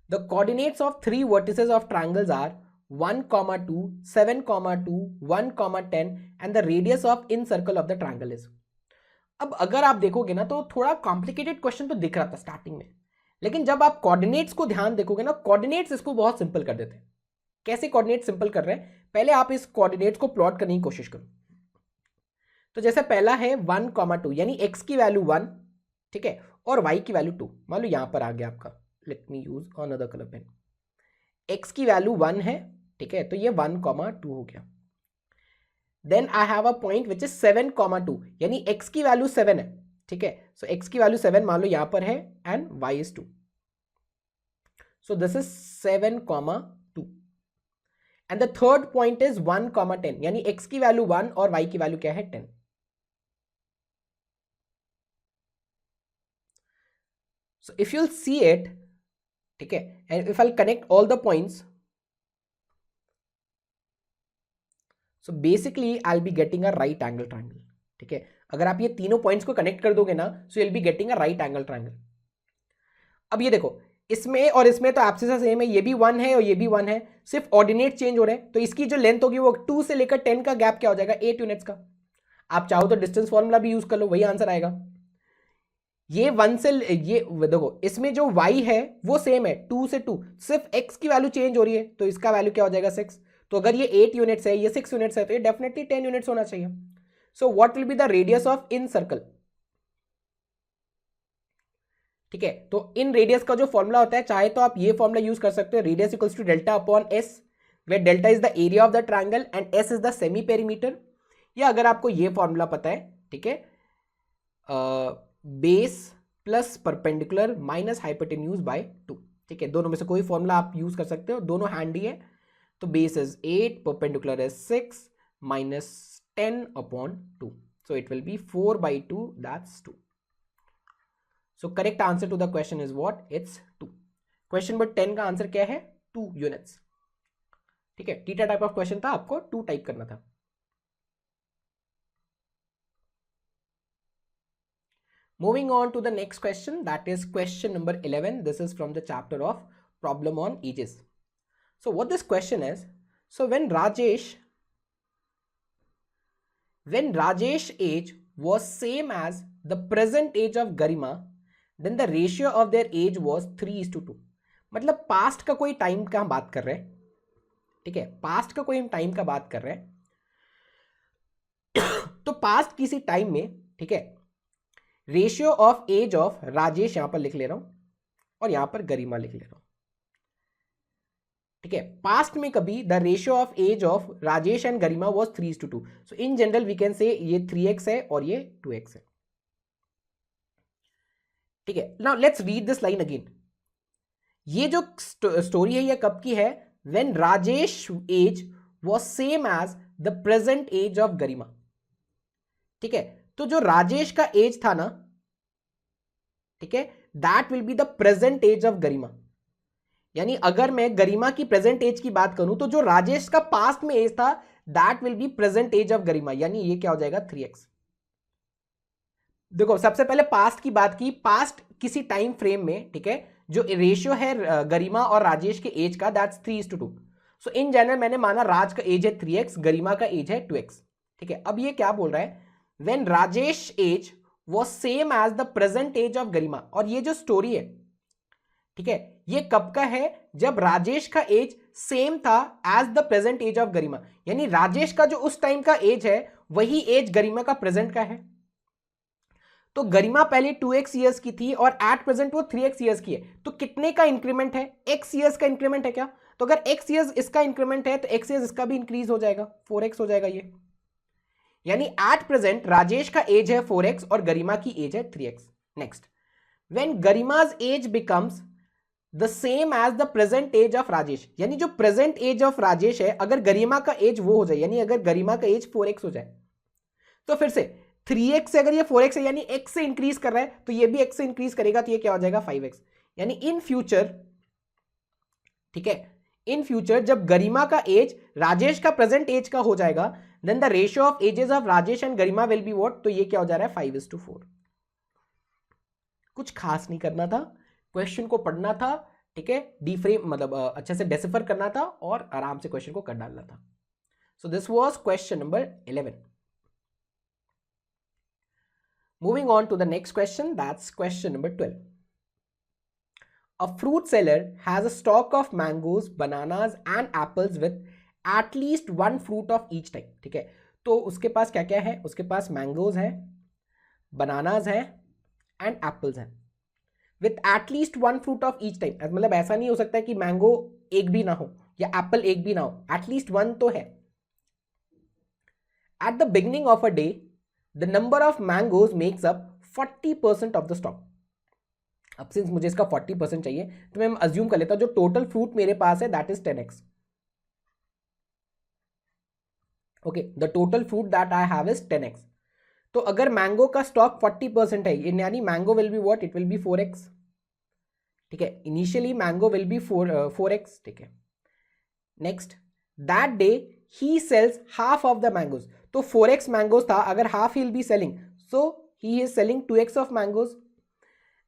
The coordinates of 3 vertices of triangles are 1, 2, 7, 2, 1, 10 and the radius of incircle of the triangle is. अब अगर आप देखोगे ना तो थोड़ा कॉम्प्लिकेटेड क्वेश्चन तो दिख रहा था स्टार्टिंग में, लेकिन जब आप कोऑर्डिनेट्स को ध्यान देखोगे ना, कोऑर्डिनेट्स इसको बहुत सिंपल कर देते हैं। कैसे कोऑर्डिनेट सिंपल कर रहे हैं? पहले आप इस कोऑर्डिनेट्स को प्लॉट करने की कोशिश करो। तो जैसे पहला है 1, 2, यानी x की वैल्यू 1, ठीक है, और y की वैल्यू 2। मान लो यहां पर आ गया आपका, let me use another colour pen. x की वैल्यू 1 है, ठीक है, तो ये 1, 2 हो गया। Then I have a point which is 7, 2, यानी x की वैल्यू 7 है, ठीक है। सो x की वैल्यू 7 मान लो यहां पर है and y is 2, so this is 7, 2 and the third point is 1, 10, यानी x की वैल्यू 1 और y की वैल्यू क्या है? 10। So if you'll see it, ठीक है, and if I'll connect all the points, so basically I'll be getting a right angle triangle, ठीक है। अगर आप ये तीनों पॉइंट्स को कनेक्ट कर दोगे ना, so you'll be getting a right angle triangle। अब ये देखो, इसमें और इसमें तो एब्सिसा सेम है, ये भी 1 है और ये भी 1 है, सिर्फ ऑर्डिनेट चेंज हो रहे हैं। तो इसकी जो लेंथ होगी वो 2 से लेकर 10 का गैप क्या हो जाएगा, 8 यूनिट्स का। आप चाहो तो डिस्टेंस फॉर्मूला भी यूज कर लो, वही आंसर आएगा। ये 1 से ये देखो, इसमें जो y है वो सेम है 2 से 2, सिर्फ x की वैल्यू चेंज हो रही है, तो इसका वैल्यू क्या हो जाएगा 6। तो अगर ये 8 यूनिट्स है, ये 6 यूनिट्स है, तो ये डेफिनेटली 10 यूनिट्स होना चाहिए। सो what will be the radius of in circle. ठीक है, तो इन रेडियस का जो फॉर्मूला होता है, चाहे तो आप ये फॉर्मूला यूज कर सकते हो, radius equals to delta upon S, where delta is the area of the triangle and S is the semi perimeter. या अगर आपको ये फॉर्मूला पता है, ठीक है, base plus perpendicular minus hypotenuse by 2। ठीक है, दोनों में से कोई फॉर्मूला आप यूज कर सकते हो, दोनों हैंडी है। तो base is 8, perpendicular is 6 minus 10 upon 2, so it will be 4/2, that's 2. So correct answer to the question is what? It's 2. Question number 10 का आंसर क्या है, 2 यूनिट्स। ठीक है, टीटा टाइप ऑफ क्वेश्चन था, आपको 2 टाइप करना था। Moving on to the next question, that is question number 11. This is from the chapter of problem on ages. So what this question is, so when Rajesh age was same as the present age of Garima, then the ratio of their age was 3:2। मतलब past का कोई time का हम बात कर रहे हैं। ठीक है, पास्ट का कोई हम टाइम का बात कर रहे हैं। तो पास्ट किसी टाइम में, ठीक है, ratio of age of Rajesh यहां पर लिख ले रहा हूं और यहां पर गरिमा लिख ले रहा हूं। ठीक है, पास्ट में कभी the ratio of age of Rajesh and Garima was 3:2। So in general we can say ये 3x है और ये 2x है। ठीक है, now let's read this line again. ये जो स्टोरी है ये कब की है, when Rajesh age was same as the present age of Garima. ठीक है, तो जो राजेश का एज था ना, ठीक है, that will be the present age of Garima. यानी अगर मैं गरिमा की प्रेजेंट एज की बात करूं तो जो राजेश का पास्ट में एज था that will be present age of Garima, यानी ये क्या हो जाएगा 3x। देखो सबसे पहले पास्ट की बात की, पास्ट किसी टाइम फ्रेम में, ठीक है, जो रेशियो है गरिमा और राजेश के एज का दैट्स 3:2। सो इन जनरल मैंने माना राज का एज है 3x, गरिमा का एज है 2x। ठीक है, अब ये क्या बोल रहा है, when Rajesh age was same as the present age of Garima. और ये जो स्टोरी है, ठीक है, ये कब का है, जब राजेश का एज सेम था as the present age of Garima. यानी राजेश का जो उस टाइम का एज है वही एज गरिमा का प्रेजेंट का है। तो गरिमा पहले 2x ईयर्स की थी और एट प्रेजेंट वो 3x ईयर्स की है। तो कितने का इंक्रीमेंट है, x ईयर्स का इंक्रीमेंट है क्या। तो अगर x ईयर्स इसका इंक्रीमेंट है तो x ईयर्स इसका भी इंक्रीज हो जाएगा, 4x हो जाएगा ये। यानी एट प्रेजेंट राजेश का एज है 4x और गरिमा की एज है 3x। Next, when Garima's age becomes the same as the present age of Rajesh, यानी जो प्रेजेंट एज ऑफ राजेश है अगर गरिमा का एज वो हो जाए, यानी अगर गरिमा का एज 4x हो जाए, तो फिर से 3x से अगर ये 4x है यानी x से इंक्रीज कर रहा है तो ये भी x से इंक्रीज करेगा, तो ये क्या हो जाएगा 5x। यानी इन फ्यूचर, ठीक है, इन फ्यूचर जब गरिमा का एज राजेश का प्रेजेंट एज का हो जाएगा then the ratio of ages of Rajesh and Garima will be what, तो ये क्या हो जा रहा है 5:4। कुछ खास नहीं करना था, क्वेश्चन को पढ़ना था, ठीक है, डीफ्रेम मतलब अच्छे से डेसिफर करना था और आराम से क्वेश्चन को कर डालना था। So this was question number 11। Moving on to the next question, that's question number 12. A fruit seller has a stock of mangoes, bananas and apples with at least one fruit of each type। ठीक है, तो उसके पास क्या क्या है, उसके पास mangoes है, bananas है एंड एप्पल्स है with at least one fruit of each type. मतलब ऐसा नहीं हो सकता कि मैंगो एक भी ना हो या एप्पल एक भी ना हो, एटलीस्ट वन तो है। At the beginning of a day the number of mangoes makes up 40% of the stock। अब सिंस मुझे इसका 40% चाहिए तो मैं अज्यूम कर लेता हूं जो टोटल फ्रूट मेरे पास है that is 10x। Okay, the total fruit that I have is 10x। तो अगर मैंगो का स्टॉक 40% है यानी mango will be what, it will be 4x। ठीक है, initially mango will be 4x। ठीक है, next, that day he sells half of the mangoes. तो 4x मैंगोज था, अगर half he will be selling, so he is selling 2x of mangoes,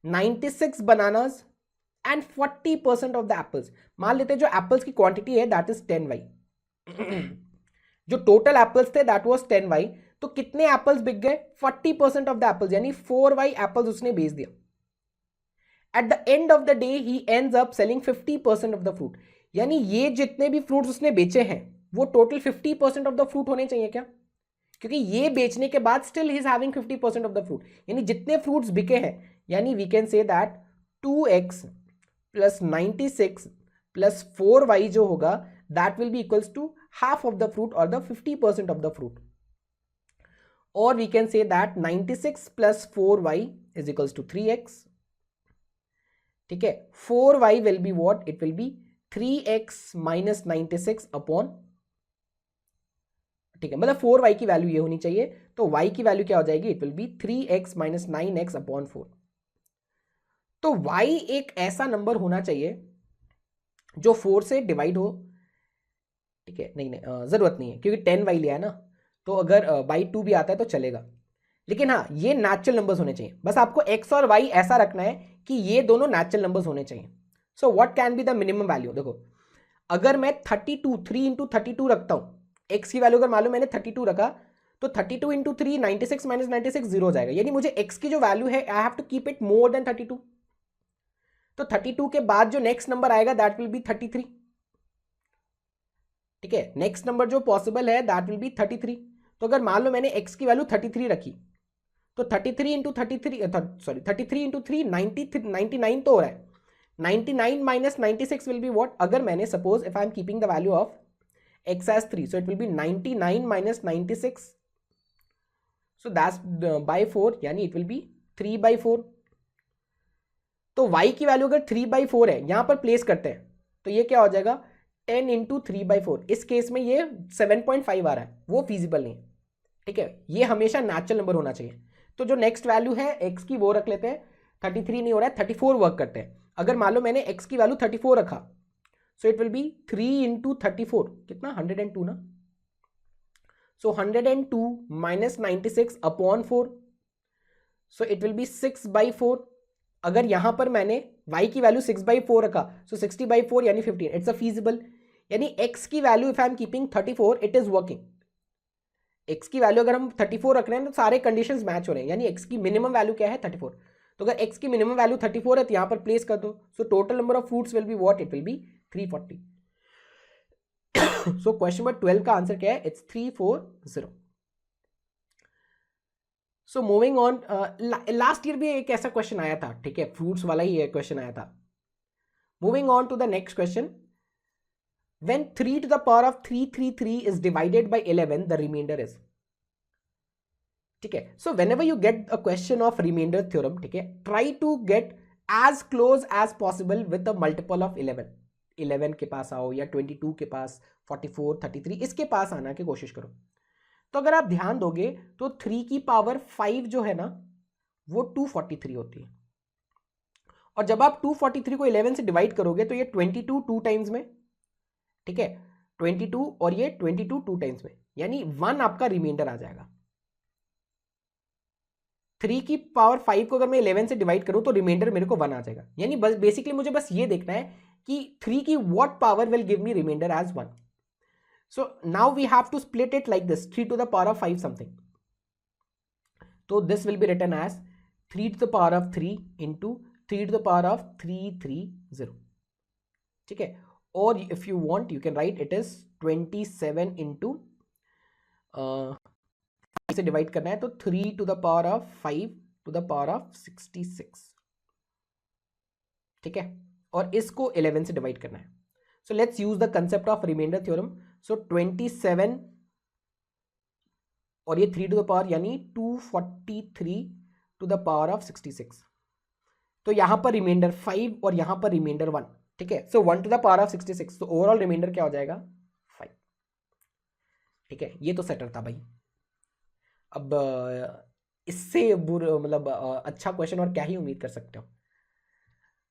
96 bananas and 40% of the apples, मान लेते हैं जो apples की क्वांटिटी है दैट इज 10y, जो टोटल एप्पल्स थे दैट वाज 10y, तो कितने एप्पल्स बिक गए? 40% ऑफ द एप्पल्स, यानी 4y एप्पल्स उसने बेच दिया. Eight the end of the day he ends up selling 50% of the fruit, यानी ये जितने भी फ्रूट्स उसने बेचे हैं वो टोटल 50% ऑफ द फ्रूट होने चाहिए क्या? क्योंकि ये बेचने के बाद still he is having 50% of the fruit, यानी जितने फ्रूट्स बिके हैं, यानी we can say that 2x plus 96 plus 4y जो होगा that will be equals to half of the fruit और द 50% ऑफ द फ्रूट. और we can say that 96 plus 4y is equals to 3x. ठीक है, 4y will be what? It will be 3x minus 96 upon, ठीक है, मतलब 4y की value ये होनी चाहिए, तो y की वैल्यू क्या हो जाएगी? It will be 3x minus 9x upon 4. तो y एक ऐसा नंबर होना चाहिए जो 4 से डिवाइड हो. ठीक है, नहीं जरूरत नहीं है क्योंकि 10y लिया है ना, तो अगर बाई 2 भी आता है तो चलेगा, लेकिन हाँ ये नेचुरल नंबर्स होने चाहिए. बस आपको x और y ऐसा रखना है कि ये दोनों नेचुरल नंबर्स होने चाहिए. So what can be the minimum value? देखो, अगर मैं 32 3 इंटू 32 रखता हूं, x की वैल्यू अगर मान लो मैंने 32 रखा, तो 32 इंटू 3 96 माइनस 96 जीरो हो जाएगा, यानी मुझे x की जो वैल्यू है I have to keep it more than 32. तो 32 के बाद जो नेक्स्ट नंबर आएगा दैट विल बी 33. ठीक है, नेक्स्ट नंबर जो पॉसिबल है दैट विल बी 33. तो अगर मान लो मैंने x की वैल्यू 33 रखी, तो 33 इंटू 33 सॉरी 33 इंटू 3 99 तो हो रहा है. 99 माइनस 96 विल बी व्हाट? अगर मैंने suppose if I am keeping the value of x as 3, so it will be 99 minus 96, so that's by 4, यानी it will be 3 by 4. तो y की वैल्यू अगर 3 by 4 है, यहां पर प्लेस करते हैं, तो ये क्या हो जाएगा? 10 इंटू 3 by 4. इस केस में ये 7.5 आ रहा है, वो फिजिबल नहीं है. ठीक है, ये हमेशा नेचुरल नंबर होना चाहिए. तो जो नेक्स्ट वैल्यू है x की वो रख लेते हैं. 33 नहीं हो रहा है, 34 वर्क करते हैं. अगर मान लो मैंने x की वैल्यू 34 रखा, so it will be 3 into 34, कितना? 102 ना. so 102 minus 96 upon 4, so it will be 6 by 4. अगर यहां पर मैंने y की वैल्यू 6 by 4 रखा, so 60 by 4 यानी 15. इट्स अ फीजिबल, यानी x की value if I am keeping 34 it is working. x की वैल्यू अगर हम 34 रख रहे हैं तो सारे कंडीशंस मैच हो रहे हैं, यानी x की मिनिमम वैल्यू क्या है? 34. तो अगर x की मिनिमम वैल्यू 34 है तो यहां पर प्लेस कर दो. So total number of fruits will be what? It will B 340. So question number 12 का आंसर क्या है? It's 340. So moving on, last year भी एक ऐसा क्वेश्चन आया था, ठीक है, फ्रूट्स वाला ही क्वेश्चन आया था. Moving on to the next question. When 3 to the power of 333 is divided by 11, the remainder is. ठीक है, सो whenever you get a question of remainder theorem, ठीक है, try to get as close as possible with the multiple of 11. 11 के पास आओ या 22 के पास, 44 33 इसके पास आना की कोशिश करो. तो अगर आप ध्यान दोगे तो 3 की पावर 5 जो है ना वो 243 होती है, और जब आप 243 को 11 से डिवाइड करोगे तो ये 22 टू टाइम्स में, ठीक है, 22 और ये 22 टू टाइम्स में, यानी 1 आपका रिमाइंडर आ जाएगा. 3 की पावर 5 को अगर मैं 11 से डिवाइड करूं तो रिमाइंडर मेरे को 1 आ जाएगा. यानी बस बेसिकली मुझे बस ये देखना है कि 3 की what power will give me remainder as 1. So now we have to split it like this, 3 to the power of 5 something. So this will be written as 3 to the power of 3 into 3 to the power of 330. ठीक है, और if you want you can write it is 27 into इसे divide करना है तो 3 to the power of 5 to the power of 66. ठीक है, और इसको 11 से डिवाइड करना है. So let's use the concept of remainder theorem. So 27 और ये 3 to the power यानी 243 to the power of 66. तो यहां पर रिमाइंडर 5 और यहां पर रिमाइंडर 1. ठीक है, सो 1 to the power of 66, तो ओवरऑल रिमाइंडर क्या हो जाएगा? 5. ठीक है, ये तो सेटर था भाई. अब इससे मतलब अच्छा क्वेश्चन और क्या ही उम्मीद कर सकते हो.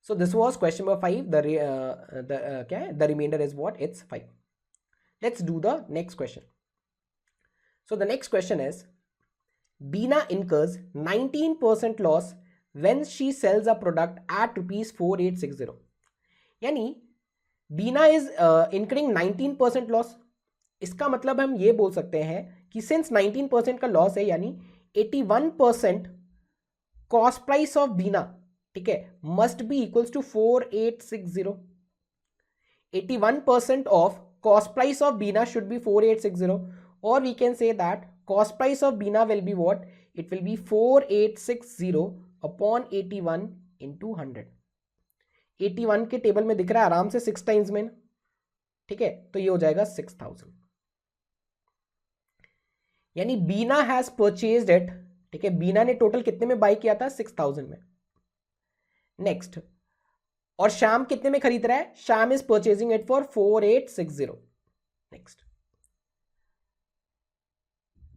So this was question number 5. The remainder is what? It's 5. Let's do the next question. So the next question is, Beena incurs 19% loss when she sells a product at rupees 4860. यानी बीना is incurring 19% loss. इसका मतलब हम ये बोल सकते हैं कि since 19% का लॉस है, यानी 81% कॉस्ट प्राइस ऑफ बीना, ठीक है, must be equals to 4860। 81% of cost price of Bina should be 4860, or we can say that cost price of Bina will be what? It will be 4860 upon 81 into 100। 81 के table में दिख रहा है आराम से 6 times में, ठीक है, तो ये हो जाएगा 6000। यानी बीना हैज परचेज्ड इट, ठीक है, बीना ने टोटल कितने में बाय किया था? 6000 में। नेक्स्ट, और श्याम कितने में खरीद रहा है? Shyam is purchasing it for 4860। Next,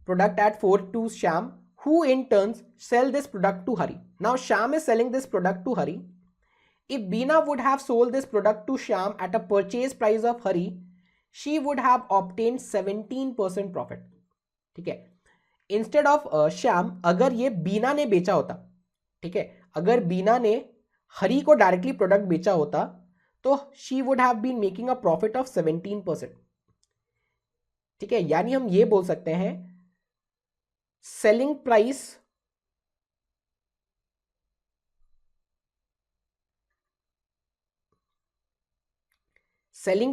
product at 4 to Shyam, who in turns sell this product to Hari. Now Shyam is selling this product to Hari. If Beena would have sold this product to Shyam at a purchase price of Hari, she would have obtained 17% profit. ठीक है, instead of Shyam, अगर ये बीना ने बेचा होता, ठीक है, अगर बीना ने हरी को डायरेक्टली प्रोडक्ट बेचा होता तो she would have been making a profit of 17%। ठीक है, यानी हम ये बोल सकते हैं selling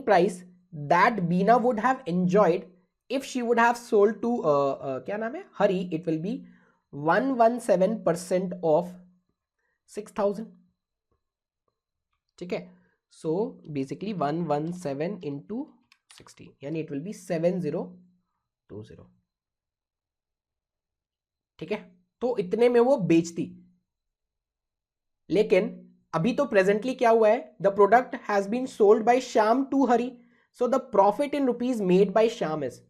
price that Beena would have enjoyed if she would have sold to क्या नाम है, Hari, it will be 117% of 6000। ठीक है, सो बेसिकली 117 इंटू 60, यानी इट विल बी 7020। ठीक है, तो इतने में वो बेचती। लेकिन अभी तो प्रेजेंटली क्या हुआ है, the product has been sold by Shyam to Hari, so the profit in rupees made by Shyam is,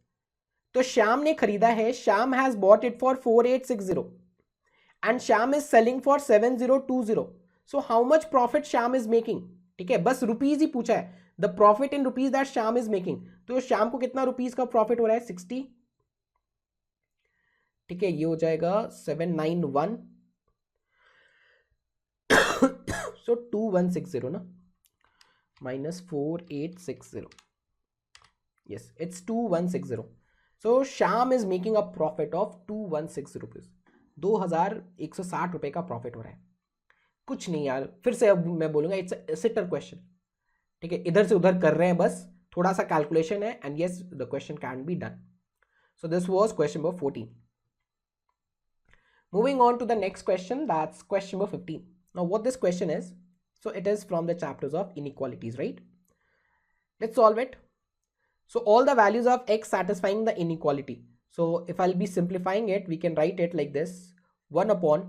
तो श्याम ने खरीदा है, Shyam has bought it for 4860 and Shyam is selling for 7020, so how much profit Shyam is making. ठीक है, बस रुपीज ही पूछा है, the profit in rupees that Shyam is making, तो श्याम को कितना रुपीज का प्रॉफिट हो रहा है? 60। ठीक है, ये हो जाएगा 791, सो 2160 ना, minus 4860, yes it's 2160, so Shyam is making a profit of 2160 rupees, 2160 रुपए का प्रॉफिट हो रहा है। कुछ नहीं यार, फिर से अब मैं बोलूंगा, इट्स सिटर क्वेश्चन। ठीक है, इधर से उधर कर रहे हैं, बस थोड़ा सा कैलकुलेशन है, and yes the question can be done. So this was question number 14। Moving on to the next question, that's question number 15. Now what this question is, so it is from the chapters of inequalities, right? Let's solve it. So all the values of x satisfying the inequality. So if I'll be simplifying it, we can write it like this: 1 upon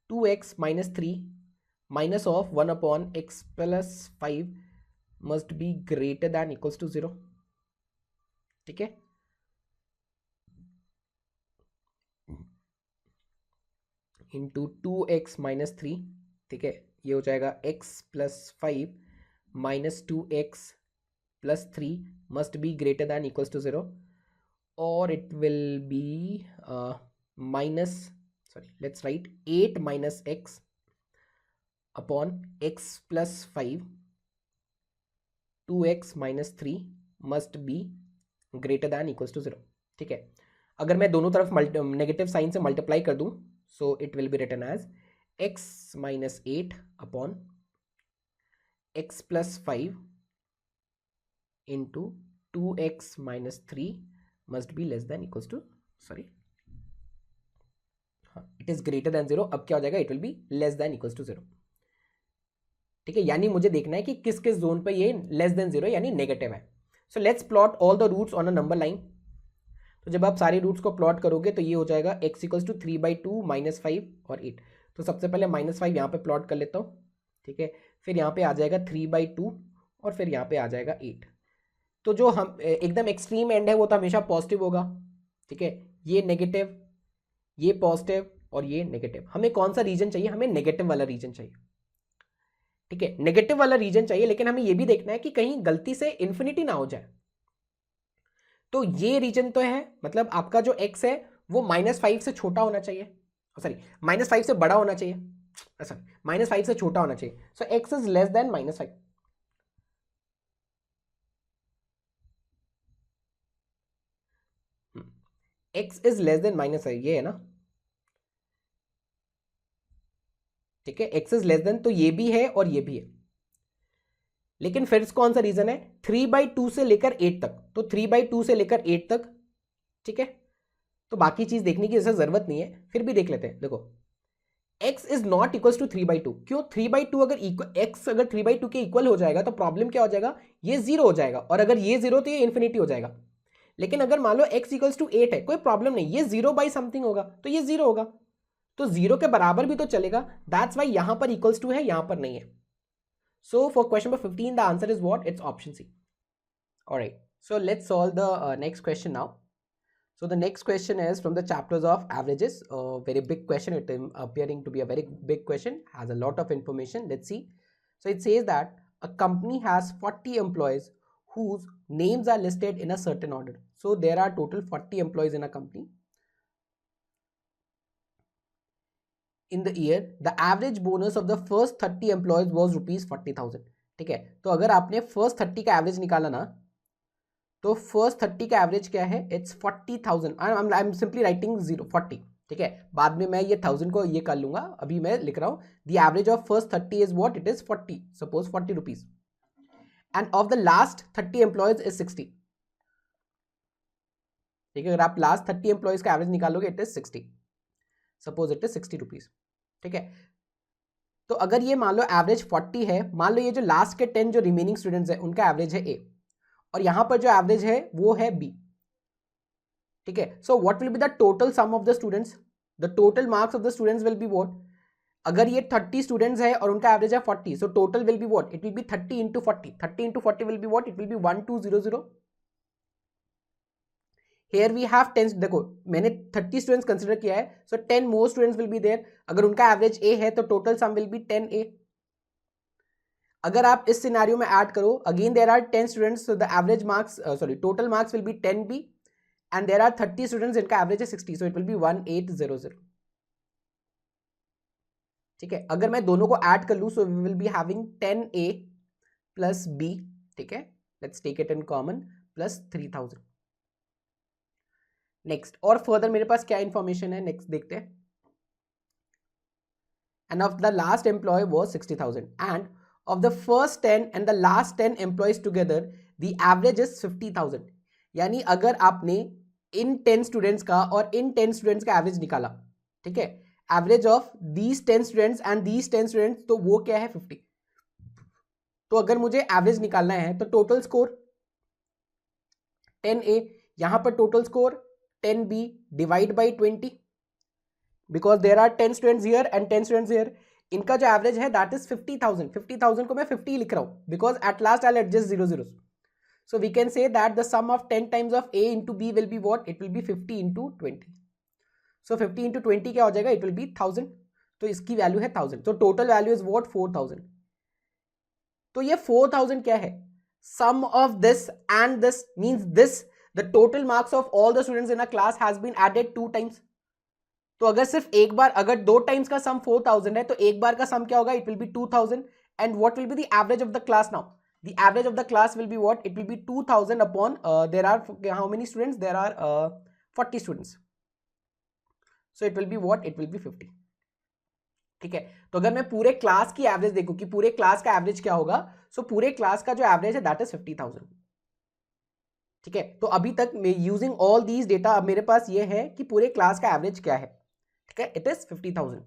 2x minus 3 minus of 1 upon x plus 5 must be greater than equals to 0. ठीक है, into 2x minus 3, ठीक है, ये हो जाएगा x plus 5 minus 2x plus 3 must be greater than equals to 0, और it will be minus, sorry let's write 8 minus x upon x plus 5, 2x minus 3 must be greater than equals to 0। ठीक है, अगर मैं दोनों तरफ negative sign से multiply कर दूं, so it will be written as x minus 8 upon x plus 5 into 2x minus 3 must be less than equals to, sorry, it is greater than 0। अब क्या हो जाएगा, it will be less than equals to 0। ठीक है, यानी मुझे देखना है कि किस किस जोन पे ये लेस देन 0 यानी नेगेटिव है। So let's plot all the roots on a number line. तो जब आप सारे रूट्स को प्लॉट करोगे तो ये हो जाएगा x इक्वल्स टू 3/2 माइनस 5 और 8। तो सबसे पहले -5 यहाँ पे प्लॉट कर लेता हूँ। ठीक है, फिर यहाँ पे आ जाएगा 3/2 और फिर यहाँ पे आ जाएगा 8। तो जो हम एकदम एक्सट्रीम एंड है वो तो हमेशा पॉजिटिव होगा। ठीक है, ये नेगेटिव, ये पॉजिटिव और ये नेगेटिव। हमें कौन सा रीजन चाहिए? हमें नेगेटिव वाला रीजन चाहिए। ठीक है, नेगेटिव वाला रीजन चाहिए, लेकिन हमें ये भी देखना है कि कहीं गलती से इन्फिनिटी ना हो जाए। तो ये रीजन तो है, मतलब आपका जो x है वो -5 से छोटा होना चाहिए, सॉरी -5 से बड़ा होना चाहिए, सॉरी -5 से छोटा होना चाहिए। सो x is less than -5। x is less than minus है, ये है ना, ठीक है, x इज लेस देन, तो ये भी है और ये भी है। लेकिन फिर कौन सा रीजन है, 3/2 से लेकर 8 तक, तो 3/2 से लेकर 8 तक, ठीक है। तो बाकी चीज देखने की जैसा जरूरत नहीं है, फिर भी देख लेते हैं। देखो x is not equal to 3/2, क्यों 3/2 अगर x अगर 3/2 के इक्वल हो जाएगा तो प्रॉब्लम क्या हो जाएगा, ये जीरो हो जाएगा, और अगर ये जीरो तो ये इन्फिनिटी हो जाएगा। लेकिन अगर मान लो x इक्वल्स टू 8 है, कोई प्रॉब्लम नहीं, ये 0/समथिंग होगा तो ये जीरो होगा, तो जीरो के बराबर भी तो चलेगा। दैट्स वाई यहां पर इक्वल्स टू है, यहां पर नहीं है। So for question number 15 the answer is what, it's option C. Alright, so let's solve the next question now. So the next question is from the chapters of averages, a very big question, it is appearing to be a very big question, has a lot of information. Let's see. So it says that a company has 40 employees whose names are listed in a certain order. So there are total 40 employees in a company. In the year the average bonus of the first 30 employees was rupees 40,000. ठीक है, तो अगर आपने first 30 का average निकाला ना, तो first 30 का एवरेज क्या है, it's 40,000। I am simply writing 40, ठीक है, बाद में मैं ये 1000 को ये कर लूंगा, अभी मैं लिख रहा हूँ the average of first 30 is what, it is 40, suppose 40 rupees, and of the last 30 employees is 60। ठीक है, अगर आप लास्ट 30 एम्प्लॉयज का एवरेज निकालोगे it is 60, suppose it is 60 rupees, ठीक है। तो अगर ये मान लो एवरेज 40 है, मान लो ये जो लास्ट के 10 जो रिमेनिंग स्टूडेंट्स है उनका एवरेज है A, और यहां पर जो एवरेज है वो है B, ठीक है। सो what will be the total sum of the students, the total marks of the students will be what, अगर ये 30 स्टूडेंट्स है और उनका एवरेज है 40, so total will be what, it will be 30 into 40, 30 into 40 will be what, it will be 1200। Here we have 10, देखो मैंने 30 students consider किया है, so 10 more students will be there, अगर उनका एवरेज A है तो total sum will be 10A। अगर आप इस सिनेरियो में ऐड करो, again there are 10 students, so the average marks sorry total marks will be 10B, and there are 30 students जिनका एवरेज है 60, सो इट विल बी 1800। ठीक है, अगर मैं दोनों को ऐड कर लूं, so we will be having 10A plus B, ठीक है, let's take it in common, plus 3000। Next, और फर्दर मेरे पास क्या इंफॉर्मेशन है, नेक्स्ट देखते हैं। And of the last employ was 60,000, एंड of the first 10 and the last 10 employees together the average is 50,000। यानी अगर आपने इन 10 स्टूडेंट्स का और इन 10 स्टूडेंट्स का एवरेज निकाला, ठीक है, average of these 10 students and these 10 students, तो वो क्या है 50। तो अगर मुझे एवरेज निकालना है तो टोटल स्कोर 10A, यहां पर total score 10B divide by 20, because there are 10 students here and 10 students here, इनका जो एवरेज है दैट इज 50,000। 50,000 को मैं 50 लिख रहा हूं because at last I will adjust zero zero. So we can say that the sum of 10 times of A into B will be what, it will be 50 into 20। So 50 into 20 क्या हो जाएगा, it will B 1000, तो इसकी value है 1000, तो total value is what 4000। तो ये 4000 क्या है, sum of this and this, means this the total marks of all the students in a class has been added 2 times. तो अगर सिर्फ एक बार, अगर 2 टाइम्स का सम 4000 है तो एक बार का सम क्या होगा, it will be 2000, and what will be the average of the class now, the average of the class will be what, it will be 2000 upon there are how many students, there are 40 students, so it will be what, it will be 50। ठीक है, तो अगर मैं पूरे class की average देखूं कि पूरे क्लास का एवरेज क्या होगा, सो पूरे क्लास का जो एवरेज है दैट इज 50,000। ठीक है, तो अभी तक यूजिंग ऑल दीज डेटा अब मेरे पास ये है कि पूरे क्लास का एवरेज क्या है, ठीक है, it is 50,000।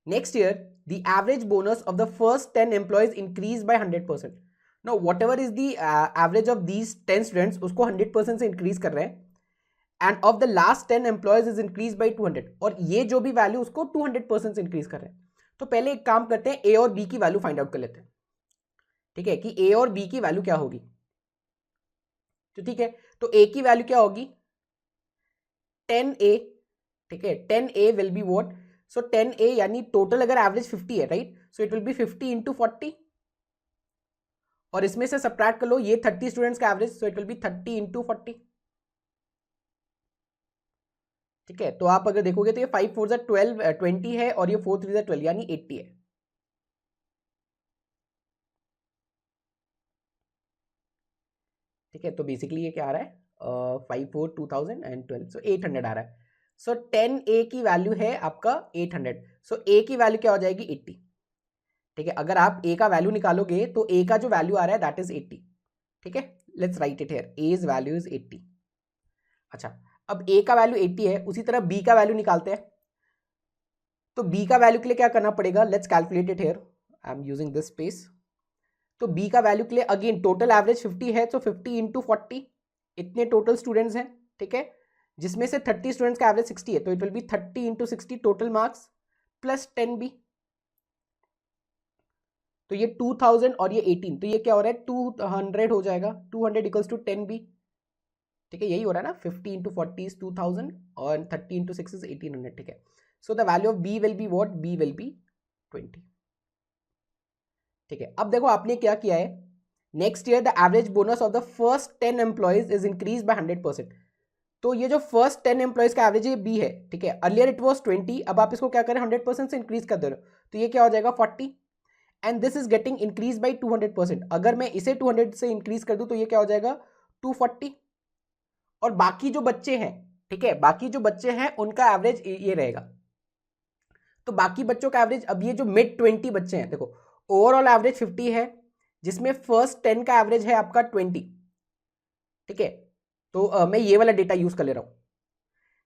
next year the average bonus of the first 10 employees increased by 100%। now whatever is the average of these 10 students उसको 100% से increase कर रहे हैं, and of the last 10 employees is increased by 200, और ये जो भी वैल्यू उसको 200% से increase कर रहे हैं। तो पहले एक काम करते हैं, A और B की वैल्यू फाइंड आउट कर लेते हैं, ठीक है, कि A और B की वैल्यू क्या होगी। तो ठीक है, तो A की वैल्यू क्या होगी 10A, ठीक है, 10A will be what, so 10A यानी टोटल अगर एवरेज 50 है, right, so it will be 50 into 40, और इसमें से सब्ट्रैक्ट कर लो ये 30 स्टूडेंट्स का average, so it will be 30 into 40। ठीक है, तो आप अगर देखोगे तो ये 5 4 12 20 है, और ये 4 3 12 यानी 80 है। ठीक है, तो बेसिकली ये क्या आ रहा है, 5 4 2000 एंड 12, सो 800 आ रहा है। सो 10A की वैल्यू है आपका 800, सो A की वैल्यू क्या हो जाएगी 80। ठीक है, अगर आप A का वैल्यू निकालोगे तो A का जो वैल्यू आ रहा है दैट इज 80। ठीक है, let's write it here, A's value is 80। अच्छा, अब A का वैल्यू 80 है, उसी तरह B का वैल्यू निकालते हैं। तो B का वैल्यू के लिए क्या करना पड़ेगा, let's calculate it here, I am using this space. तो B का वैल्यू के लिए अगेन टोटल एवरेज 50 है, तो 50 इंटू 40, इतने टोटल स्टूडेंट्स हैं। ठीक है, जिसमें से 30 स्टूडेंट्स का एवरेज 60 है, तो it will be 30 into 60 total marks plus 10B। तो ये 2000 और ये 18, तो ये क्या हो रहा है 200 हो जाएगा, 200 इक्वल्स टू 10B। ठीक है, यही हो रहा है ना, 50 इंटू 40 इज 2000 और 30 इंटू 6 इज 1800। ठीक है, so the value of B will be what, B will B 20। ठीक है, अब देखो आपने क्या किया है, next year the average bonus of the first 10 employees is increase by 100%। तो ये जो फर्स्ट 10 एम्प्लॉइज का एवरेज है B है। ठीक है, अर्लियर इट वाज 20, अब आप इसको क्या करें 100% से इंक्रीज कर दे रहे हो, तो ये क्या हो जाएगा 40, and this is getting increase by 200%। अगर मैं इसे 200 से इंक्रीज कर दूं तो ये क्या हो जाएगा 240। और बाकी जो बच्चे हैं, ठीक है, बाकी जो बच्चे हैं उनका एवरेज ये रहेगा। तो बाकी बच्चों का एवरेज, अब ये जो मिड 20 बच्चे हैं, देखो ओवरऑल एवरेज 50 है, जिसमें फर्स्ट 10 का एवरेज है आपका 20। ठीक है, तो मैं ये वाला डेटा यूज कर ले रहा हूं।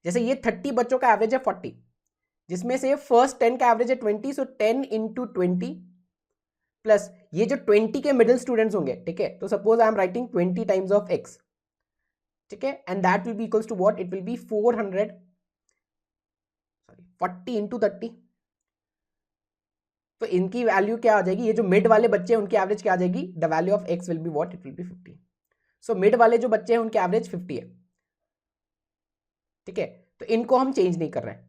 जैसे ये 30 बच्चों का एवरेज है 40, जिसमें से फर्स्ट 10 का एवरेज है 20, सो 10 इंटू 20 प्लस ये जो 20 के मिडिल स्टूडेंट्स होंगे। ठीक है, तो suppose I am writing 20 times of x। ठीक है, and that will be equals to what, it will be 40 into 30। तो इनकी वैल्यू क्या आ जाएगी, ये जो मिड वाले बच्चे हैं उनकी एवरेज क्या आ जाएगी, the value of x will be what, it will be 50। So mid वाले जो बच्चे हैं उनके एवरेज 50 है। ठीक है, तो इनको हम चेंज नहीं कर रहे हैं।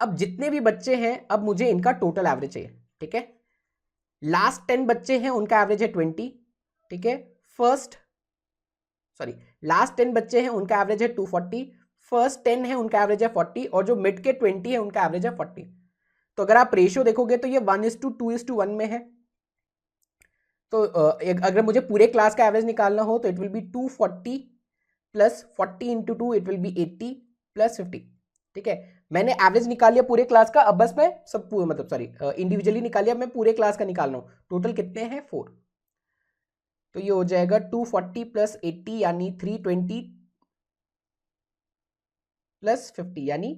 अब जितने भी बच्चे हैं, अब मुझे इनका टोटल एवरेज चाहिए। ठीक है, लास्ट 10 बच्चे हैं उनका एवरेज है 20। ठीक है, लास्ट 10 बच्चे हैं उनका एवरेज है 240, फर्स्ट 10 है उनका एवरेज है 40, और जो मिड के 20 है उनका एवरेज है 40। तो अगर आप रेशियो देखोगे तो ये 1:2:1 में है। तो अगर मुझे पूरे क्लास का एवरेज निकालना हो तो it will B 240 plus 40 into 2, it will B 80 plus 50। ठीक है, मैंने एवरेज निकाल लिया पूरे क्लास का, अब बस मैं सब मतलब सॉरी इंडिविजुअली निकाल लिया, मैं पूरे क्लास का निकाल रहा हूँ। टोटल कितने हैं 4, तो ये हो जाएगा 240 प्लस 80 यानी 320 प्लस 50 यानी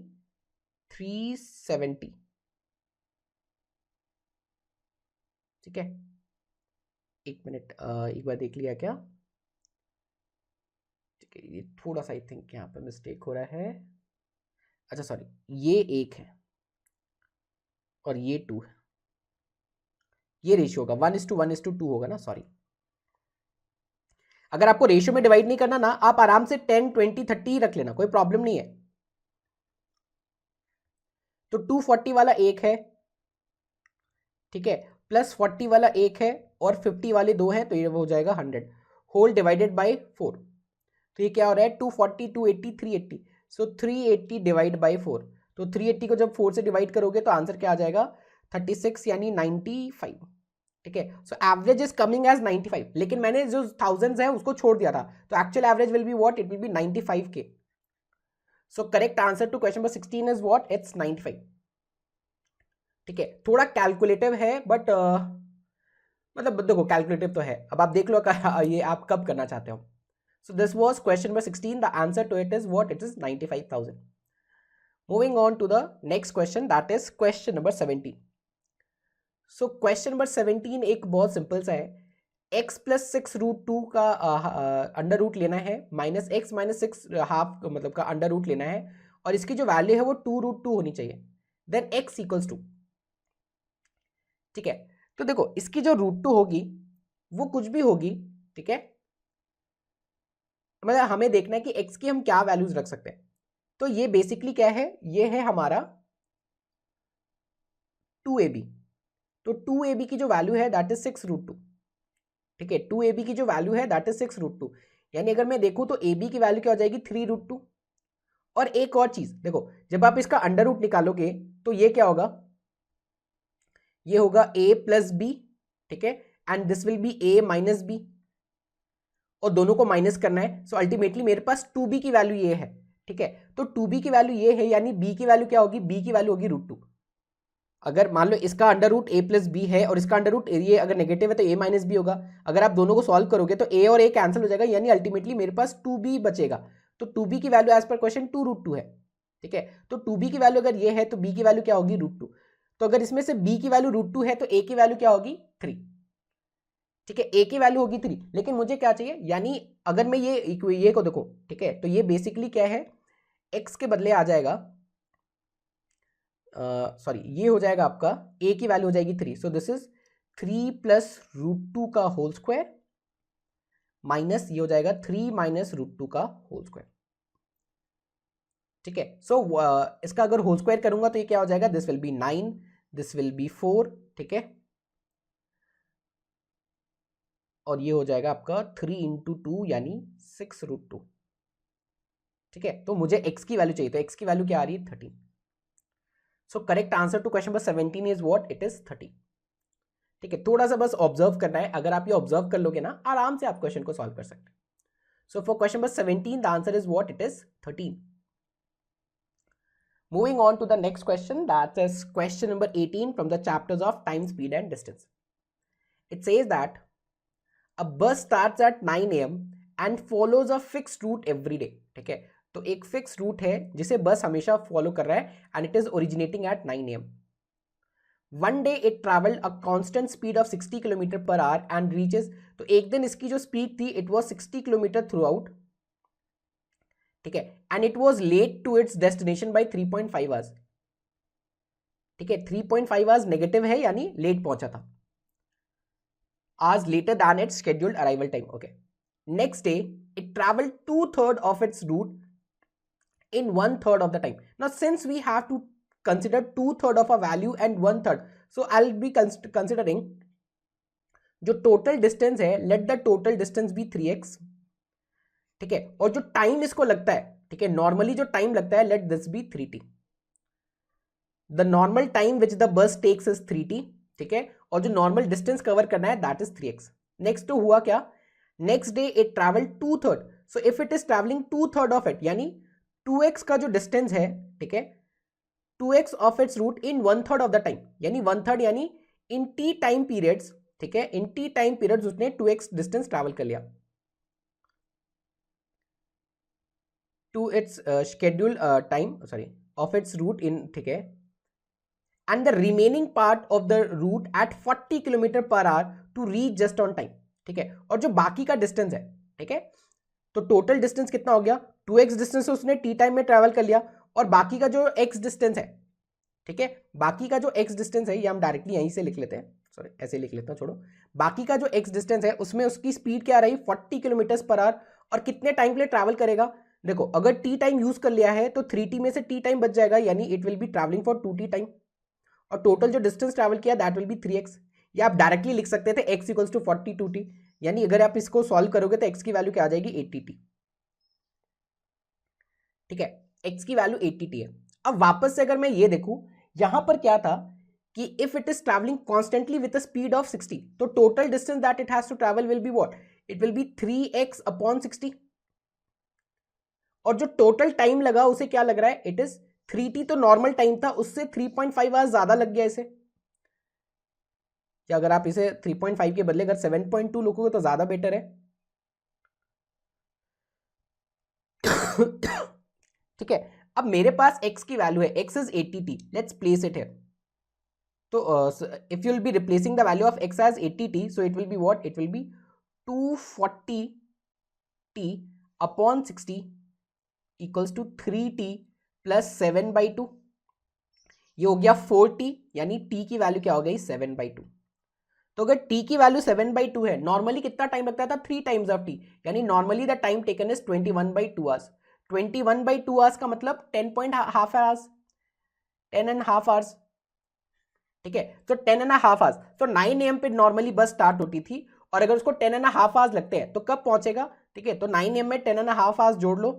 370। ठीक है, एक मिनट, एक बार देख लिया क्या। ठीक है, ये थोड़ा सा आई थिंक यहाँ पे मिस्टेक हो रहा है। अच्छा सॉरी, ये 1 है और ये 2 है, ये रेशियो होगा 1:1:2 होगा ना, सॉरी। अगर आपको रेशियो में डिवाइड नहीं करना ना, आप आराम से 10 20 30 ही रख लेना, कोई प्रॉब्लम नहीं है। तो 240 वाला 1 है, ठीक है, प्लस 40 वाला 1 है, और 50 वाले 2 हैं, तो ये हो जाएगा 100 होल डिवाइडेड बाय 4। तो ये क्या हो रहा है 240 280 380, सो 380 डिवाइड बाय 4। तो 380 को जब 4 से डिवाइड करोगे तो आंसर क्या आ जाएगा 36 यानी 95। ठीक है, so average is coming as 95, लेकिन मैंने जो थाउजेंड्स है उसको छोड़ दिया था, तो actual average will be what, it will be 95K। So correct answer to question number 16 is what, it's 95। ठीक है, थोड़ा कैलकुलेटिव है बट मतलब देखो कैलकुलेटिव तो है, अब आप देख लो ये आप कब करना चाहते हो। So this was question number 16, the answer to it is what, it is 95,000। Moving on to the next question, that is question number 17। So question number 17 एक बहुत सिंपल सा है, x प्लस 6√2 का अंडर रूट लेना है, minus x minus 6 half मतलब का under root लेना है, और इसकी जो वैल्यू है वो 2√2 होनी चाहिए, देन x इक्वल्स टू। ठीक है, तो देखो इसकी जो √2 होगी वो कुछ भी होगी। ठीक है, मतलब हमें देखना है कि x की हम क्या वैल्यूज रख सकते हैं। तो ये बेसिकली क्या है, ये है हमारा 2ab। तो 2ab की जो वैल्यू है दैट इज 6√2। ठीक है, 2ab की जो वैल्यू है दैट इज 6√2, यानी अगर मैं देखूं तो ab की वैल्यू क्या हो जाएगी 3√2। और एक और चीज देखो, जब आप इसका अंडर रूट निकालोगे तो ये क्या होगा, ये होगा a प्लस बी। ठीक है, and this will be a minus B. और दोनों को माइनस करना है, सो अल्टीमेटली मेरे पास 2b की वैल्यू ये है, ठीक है। तो 2b की वैल्यू ये है, यानी b की वैल्यू क्या होगी, b की वैल्यू होगी √2। अगर मान लो इसका under root a plus B है और इसका अंडर रूट ये अगर नेगेटिव है तो a माइनस बी होगा। अगर आप दोनों को सॉल्व करोगे तो a और a कैंसिल हो जाएगा, यानी अल्टीमेटली मेरे पास 2b बचेगा। तो 2b की वैल्यू एज पर क्वेश्चन 2√2 है, ठीक है। तो 2b की वैल्यू अगर ये है तो b की वैल्यू क्या होगी, √2। तो अगर इसमें से b की वैल्यू √2 है तो a की वैल्यू क्या होगी, 3, ठीक है। a की वैल्यू होगी 3, लेकिन मुझे क्या चाहिए, यानी अगर मैं ये को देखो, ठीक है, तो ये बेसिकली क्या है, x के बदले आ जाएगा, सॉरी ये हो जाएगा आपका a की वैल्यू हो जाएगी 3, सो दिस इज 3 प्लस √2 का होल स्क्वायर माइनस ये हो जाएगा 3 माइनस √2 का होल स्क्वायर, ठीक है। सो इसका अगर होल स्क्वायर करूंगा तो ये क्या हो जाएगा, this will B 9, this will B 4, ठीक है, और ये हो जाएगा आपका 3 इंटू 2 यानी 6√2, ठीक है। तो मुझे x की वैल्यू चाहिए, तो x की वैल्यू क्या आ रही है, 13। So correct answer to question number 17 is what, it is 30, ठीक है। थोड़ा सा बस ऑब्जर्व करना है, अगर आप ये ऑब्जर्व कर लोगे ना आराम से आप क्वेश्चन को सॉल्व कर सकते हैं। सो for question number 17 the answer is what, it is 13। Moving on to the next question, that is question number 18 from the chapters of time, speed and distance. It says that a bus starts at 9 AM and follows a fixed route every day, ठीक है। तो एक fix root है जिसे बस हमेशा follow कर रहा है and it is originating at 9 AM. One day it traveled a constant speed of 60 km per hour and reaches, तो एक दिन इसकी जो स्पीड थी it was 60 km throughout, ठीक है, and it was late to its destination by 3.5 hours, ठीक है। 3.5 आवर्स नेगेटिव है, यानी लेट पहुंचा था, आज later than its scheduled arrival time, okay. Next day it travelled 2/3 of its route in 1/3 of the time. Now since we have to consider 2/3 of a value and 1/3, so I'll be considering जो total distance है, let the total distance be 3x, ठीक है, और जो time इसको लगता है, ठीक है, नॉर्मली जो टाइम लगता है, let this be 3t। The normal time which the bus takes is 3t, ठीक है, और जो नॉर्मल डिस्टेंस कवर करना है दैट इज 3x। नेक्स्ट तो हुआ क्या, next day it travel 2/3, so if it is travelling 2/3 of it, यानी 2x का जो डिस्टेंस है, ठीक है, 2x of its route in 1/3 of the time, यानी 1/3 यानी इन t टाइम पीरियड्स, ठीक है, इन t टाइम पीरियड्स उसने 2x डिस्टेंस ट्रैवल कर लिया to its schedule time, sorry, of its route in, ठीक है, and the remaining part of the route at 40 kilometre per hour to reach just on time, ठीक है। और जो बाकी का डिस्टेंस है, ठीक है, तो टोटल डिस्टेंस कितना हो गया, 2x डिस्टेंस उसने टी टाइम में ट्रैवल कर लिया, और बाकी का जो x डिस्टेंस है, ठीक है, बाकी का जो x डिस्टेंस है, ये हम डायरेक्टली यहीं से लिख लेते हैं, सॉरी ऐसे लिख लेता हूँ, छोड़ो। बाकी का जो x डिस्टेंस है उसमें उसकी स्पीड क्या रही, 40 किलोमीटर पर आवर, और कितने टाइम के लिए ट्रैवल करेगा, देखो अगर टी टाइम यूज कर लिया है तो 3t में से टी टाइम बच जाएगा, यानी it will be travelling for 2t time, और टोटल जो डिस्टेंस ट्रैवल किया दैट विल बी 3x। या आप डायरेक्टली लिख सकते थे x इक्वल्स टू 40 2t, यानी अगर आप इसको सॉल्व करोगे तो x की वैल्यू क्या आ जाएगी, 80t, ठीक है, x की वैल्यू 80t है। अब वापस से अगर मैं ये देखूं, यहां पर क्या था कि if it is travelling constantly with a speed of 60, तो total distance that it has to travel will be what, it will be 3x upon 60, और जो टोटल टाइम लगा उसे क्या लग रहा है, इट इज 3t, तो नॉर्मल टाइम था उससे 3.5 आवर्स ज्यादा लग गया इसे, या अगर आप इसे 3.5 के बदले अगर 7.2 लिखोगे तो ज्यादा बेटर है, ठीक है। अब मेरे पास x की वैल्यू है, x is 80t, let's place it here. तो if you will be replacing the value of x as 80t, so it will be what, it will be 240t upon 60 equals to 3t plus 7/2, ये हो गया 4t, यानी t की value क्या हो गई, 7/2। तो अगर t की वैल्यू 7/2 है, नॉर्मली कितना टाइम लगता था, 3 टाइम्स ऑफ t, यानी normally the time taken is 21/2 hours. 21/2 hours का मतलब 10.5 आवर्स, 10.5 आवर्स, ठीक है। तो 10.5 आवर्स, तो 9 AM पे नॉर्मली बस स्टार्ट होती थी, और अगर उसको 10.5 आवर्स लगते हैं तो कब पहुंचेगा, ठीक है, तो 9 AM में 10.5 आवर्स जोड़ लो,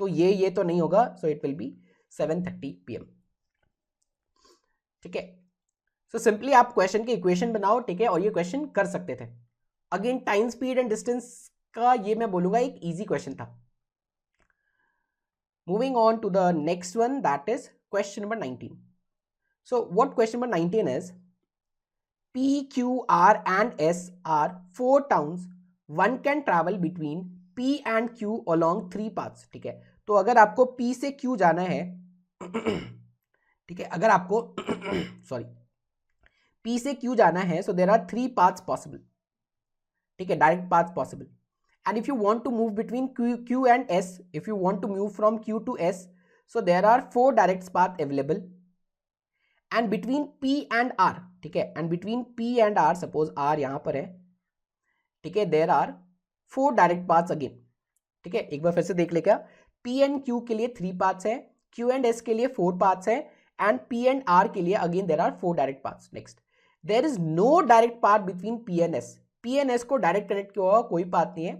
तो ये तो नहीं होगा, so it will be 7:30 PM, ठीक है। सो सिंपली आप क्वेश्चन की इक्वेशन बनाओ, ठीक है, और ये क्वेश्चन कर सकते थे। Again time speed and distance का ये मैं बोलूंगा एक इजी क्वेश्चन था. Moving on to the next one, that is question number 19. So what question number 19 is, P, Q, R and S are four towns. One can travel between P and Q along three paths. ठीक है, तो अगर आपको P से Q जाना है, ठीक है, अगर आपको सॉरी P से Q जाना है, so there are three paths possible. ठीक है, direct paths possible. And if you want to move between Q and S, if you want to move from Q to S, so there are four direct paths available. And between P and R, ठीक है, and between P and R, suppose R यहां पर है, ठीक है, there are four direct paths again. ठीक है, एक बार फिर से देख ले, क्या P एंड Q के लिए थ्री पाथ्स है, Q एंड S के लिए फोर पाथ्स है, एंड P एंड R के लिए again there are four direct paths. Next, there is no direct path between P and S. P and S को direct connect किया हुआ कोई पाथ नहीं है.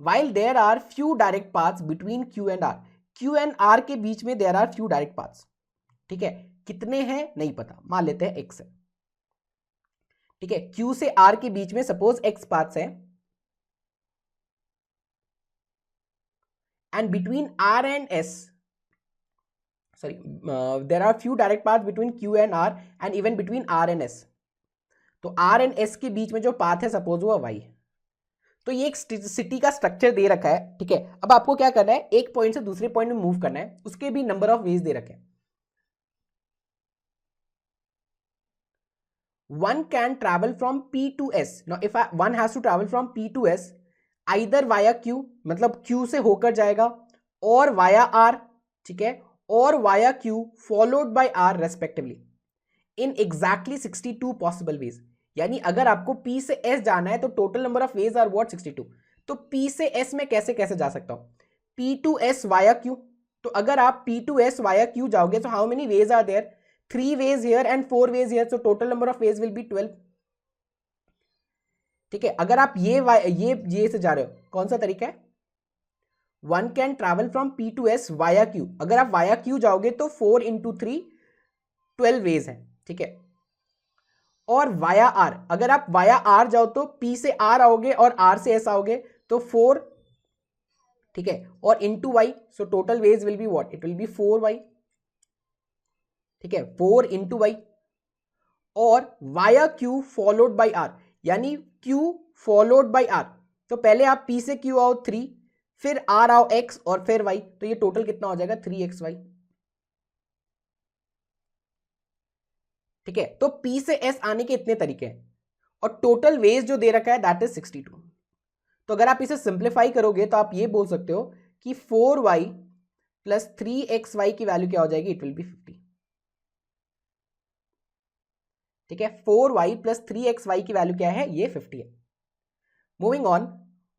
While there are few direct paths between Q and R. Q and R के बीच में there are few direct paths. ठीक है, कितने हैं नहीं पता, मान लेते हैं x है. ठीक है, Q से R के बीच में सपोज x पाथ्स है, and between R and S, sorry, there are few direct path between Q and R and even between R and S. तो R एंड S के बीच में जो पाथ है सपोज हुआ y. तो ये एक सिटी का स्ट्रक्चर दे रखा है. ठीक है, अब आपको क्या करना है, एक पॉइंट से दूसरे पॉइंट में मूव करना है, उसके भी नंबर ऑफ वेज दे रखे हैं. One can travel from P to S. Now if one has to travel from P to S either via Q, मतलब Q से होकर जाएगा, और via R, ठीक है, और via Q followed by R respectively in exactly 62 possible ways. यानी अगर आपको P से S जाना है तो total number of ways are what 62. तो P से S में कैसे कैसे जा सकता हूं, P to S via Q. तो अगर आप P to S via Q जाओगे तो how many ways are there, 3 ways here and 4 ways here, so total number of ways will be 12. ठीक है, अगर आप ये से जा रहे हो, कौन सा तरीका है, one can travel from P to S via Q. अगर आप वाया Q जाओगे तो 4 into 3 12 वेज है. ठीक है, और वाया R, अगर आप वाया R जाओ तो P से R आओगे और R से S आओगे तो 4. ठीक है, और into Y, so total veg will be what, it will B 4Y. ठीक है, 4 इंटू वाई, और via Q followed by R, यानी Q फॉलोड बाई R. तो पहले आप P से Q आओ 3, फिर R आओ X और फिर Y, तो ये टोटल कितना हो जाएगा 3XY. ठीक है, तो P से S आने के इतने तरीके हैं, और टोटल वेज जो दे रखा है दैट इज 62. तो अगर आप इसे सिंप्लीफाई करोगे तो आप ये बोल सकते हो कि 4Y प्लस 3XY की वैल्यू क्या हो जाएगी, इट विल बी 50. ठीक है, 4y प्लस 3xy की वैल्यू क्या है, ये 50 है. Moving on,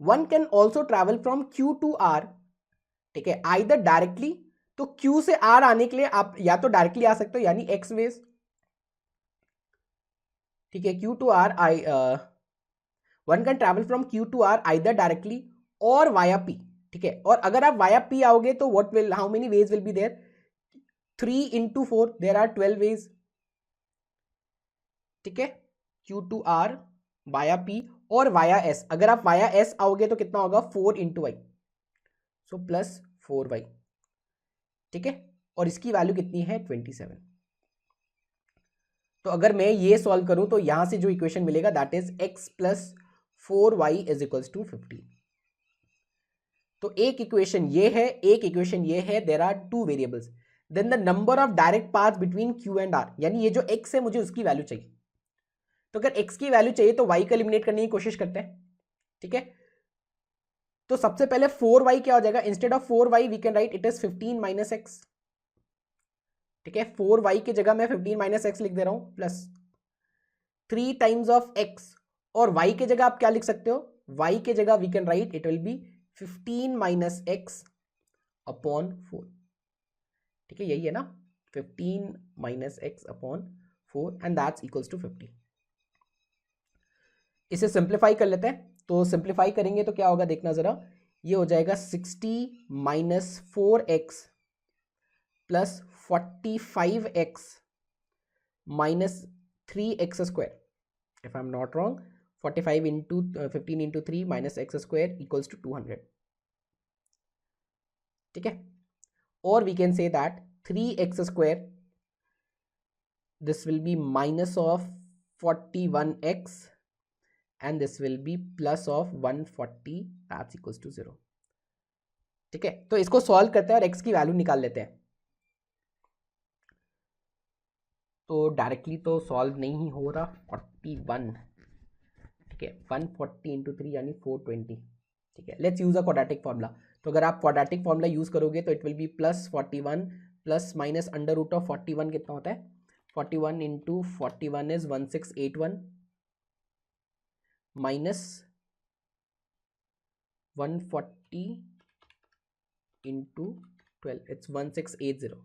one can also travel from Q to R. ठीक है, आइदर डायरेक्टली, तो Q से R आने के लिए आप या तो डायरेक्टली आ सकते हो यानी x वेज. ठीक है, Q to R, one can travel from Q to R either directly और वाया P. ठीक है, और अगर आप वाया P आओगे तो what will, how many ways will be there, 3 into 4, there are 12 ways. ठीक है, Q to R via P और वाया S. अगर आप वाया S आओगे तो कितना होगा, 4 into Y, so plus 4Y. ठीक है, और इसकी वैल्यू कितनी है 27. तो अगर मैं ये सॉल्व करूं तो यहां से जो इक्वेशन मिलेगा that is x plus 4y is equals to 50. तो एक इक्वेशन ये है, एक इक्वेशन ये है, there are two variables. Then the number of direct path between Q and R, यानी ये जो x है मुझे उसकी वैल्यू चाहिए. तो अगर x की वैल्यू चाहिए तो y को एलिमिनेट करने की कोशिश करते हैं. ठीक है, तो सबसे पहले 4y क्या हो जाएगा, instead of 4y we can write it is 15 minus x. ठीक है, 4y की जगह मैं 15 माइनस एक्स लिख दे रहा हूं, प्लस 3 टाइम्स ऑफ x, और y की जगह आप क्या लिख सकते हो, y की जगह we can write it will be 15 minus X upon 4. ठीक है, यही है ना, 15 minus X upon 4 and that's equals to 50. इसे सिंप्लीफाई कर लेते हैं, तो सिंप्लीफाई करेंगे तो क्या होगा देखना जरा, ये हो जाएगा 60 minus 4x plus 45x minus 3x square, if I am not wrong, 45 into 15 into 3 minus X square equals to 200. ठीक है, और we can say that 3x square, this will be minus of 41x and this will be plus of 140, that's equals to 0. ठीक है, तो इसको solve करते हैं और x की वैल्यू निकाल लेते हैं. तो डायरेक्टली तो सॉल्व नहीं हो रहा. 41, ठीक है, 140 इंटू 3 यानी 420. ठीक है, let's use a quadratic formula. तो अगर आप क्वाड्रेटिक फॉर्मूला यूज करोगे तो it will be plus 41 plus minus under root of 41 कितना होता है. 41 into 41 is 1681 minus 140 into 12 it's 1680.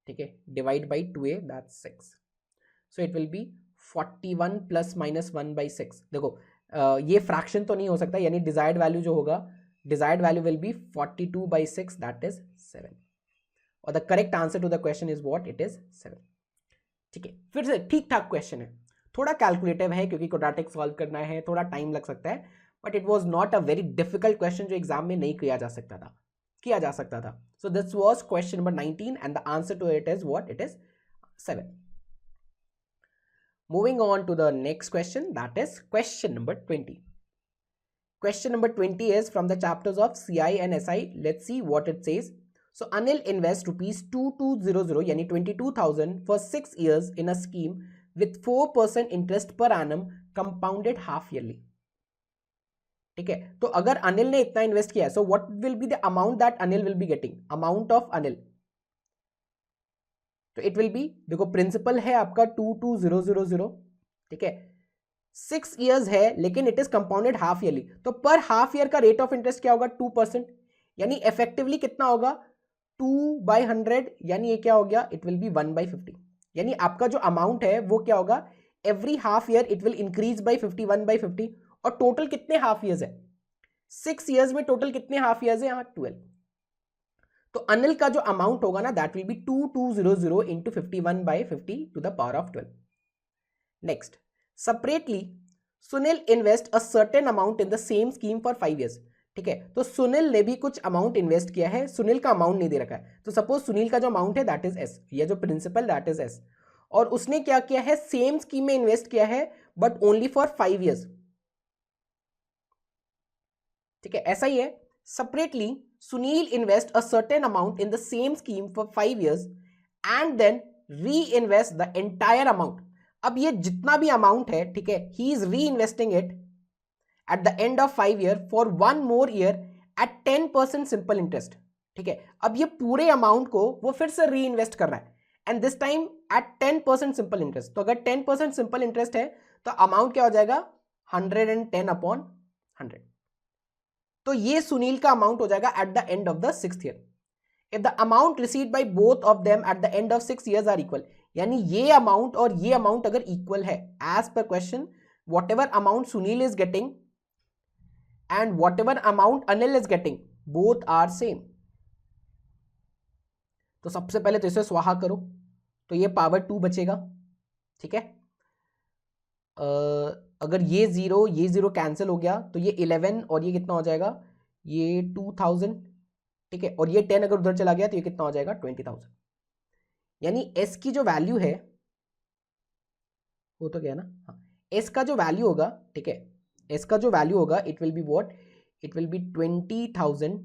ठीक है, divide by 2a that's 6. So it will be 41 plus minus 1/6. देखो ये फ्रैक्शन तो नहीं हो सकता, यानी डिजायर्ड वैल्यू जो होगा, desired value will be 42/6, that is 7. और the correct answer to the question is what, it is 7. ठीक है, फिर से ठीक ठाक क्वेश्चन है, थोड़ा कैलकुलेटिव है क्योंकि क्वाड्रेटिक सॉल्व करना है, थोड़ा टाइम लग सकता है, but it was not a very difficult question जो एग्जाम में नहीं किया जा सकता था. So this was question number 19 and the answer to it is what, it is 7. Moving on to the next question, that is question number 20. Question number 20 is from the chapters of CI and SI. Let's see what it says. So Anil invests rupees 2200 yani 22,000 for 6 years in a scheme with 4% interest per annum compounded half yearly. ठीक है, तो अगर अनिल ने इतना invest किया है, so what will be the amount that Anil will be getting? Amount of Anil. तो it will B, देखो प्रिंसिपल है आपका 22,000. ठीक है, 6 इयर्स है लेकिन it is compounded half yearly, तो पर हाफ ईयर का रेट ऑफ इंटरेस्ट क्या होगा, 2%. यानी इफेक्टिवली कितना होगा, 2/100, यानी ये क्या हो गया, इट विल बी 1/50. यानी आपका जो अमाउंट है वो क्या होगा, every half year it will increase by 50, 1/50. और टोटल कितने हाफ ईयर्स है, 6 इयर्स में टोटल कितने हाफ ईयर्स है, यहाँ 12. तो अनिल का जो अमाउंट होगा ना, that will be 2200 into 51/50 to the power of 12. Next, separately Sunil invest a certain amount in the same scheme for 5 years. ठीक है, तो सुनील ने भी कुछ अमाउंट इन्वेस्ट किया है, सुनील का अमाउंट नहीं दे रखा है. तो सपोज सुनील का जो अमाउंट है दैट इज एस, ये जो प्रिंसिपल दैट इज एस, और उसने क्या किया है, सेम स्कीम में इन्वेस्ट किया है बट ओनली फॉर 5 इयर्स. ठीक है, ऐसा ही है. Separately, Sunil invests a certain amount in the same scheme for 5 years and then reinvest the entire amount. अब ये जितना भी अमाउंट है, ठीक है, he is reinvesting it at the end of 5 year for 1 more year at 10% simple interest. ठीक है, अब ये पूरे अमाउंट को वो फिर से री इन्वेस्ट कर रहा है and this time at 10% simple interest. तो अगर 10% सिंपल इंटरेस्ट है तो अमाउंट क्या हो जाएगा, 110/100. तो ये सुनील का अमाउंट हो जाएगा at the end of the 6th year. If the amount received by both of them at the end of 6 years are equal, यानी ये अमाउंट और ये अमाउंट अगर इक्वल है, एज पर question whatever amount Sunil is getting and whatever amount Anil is getting, both are same. तो सबसे पहले तो इसे स्वाहा करो, तो ये पावर 2 बचेगा. ठीक है, अगर ये 0 कैंसिल हो गया तो ये 11 और ये कितना हो जाएगा, ये 2000. ठीक है, और ये 10 अगर उधर चला गया तो ये कितना हो जाएगा, 20,000. यानी s की जो वैल्यू है वो तो क्या है ना, हाँ, s का जो वैल्यू होगा, ठीक है, s का जो वैल्यू होगा it will be what, it will B 20,000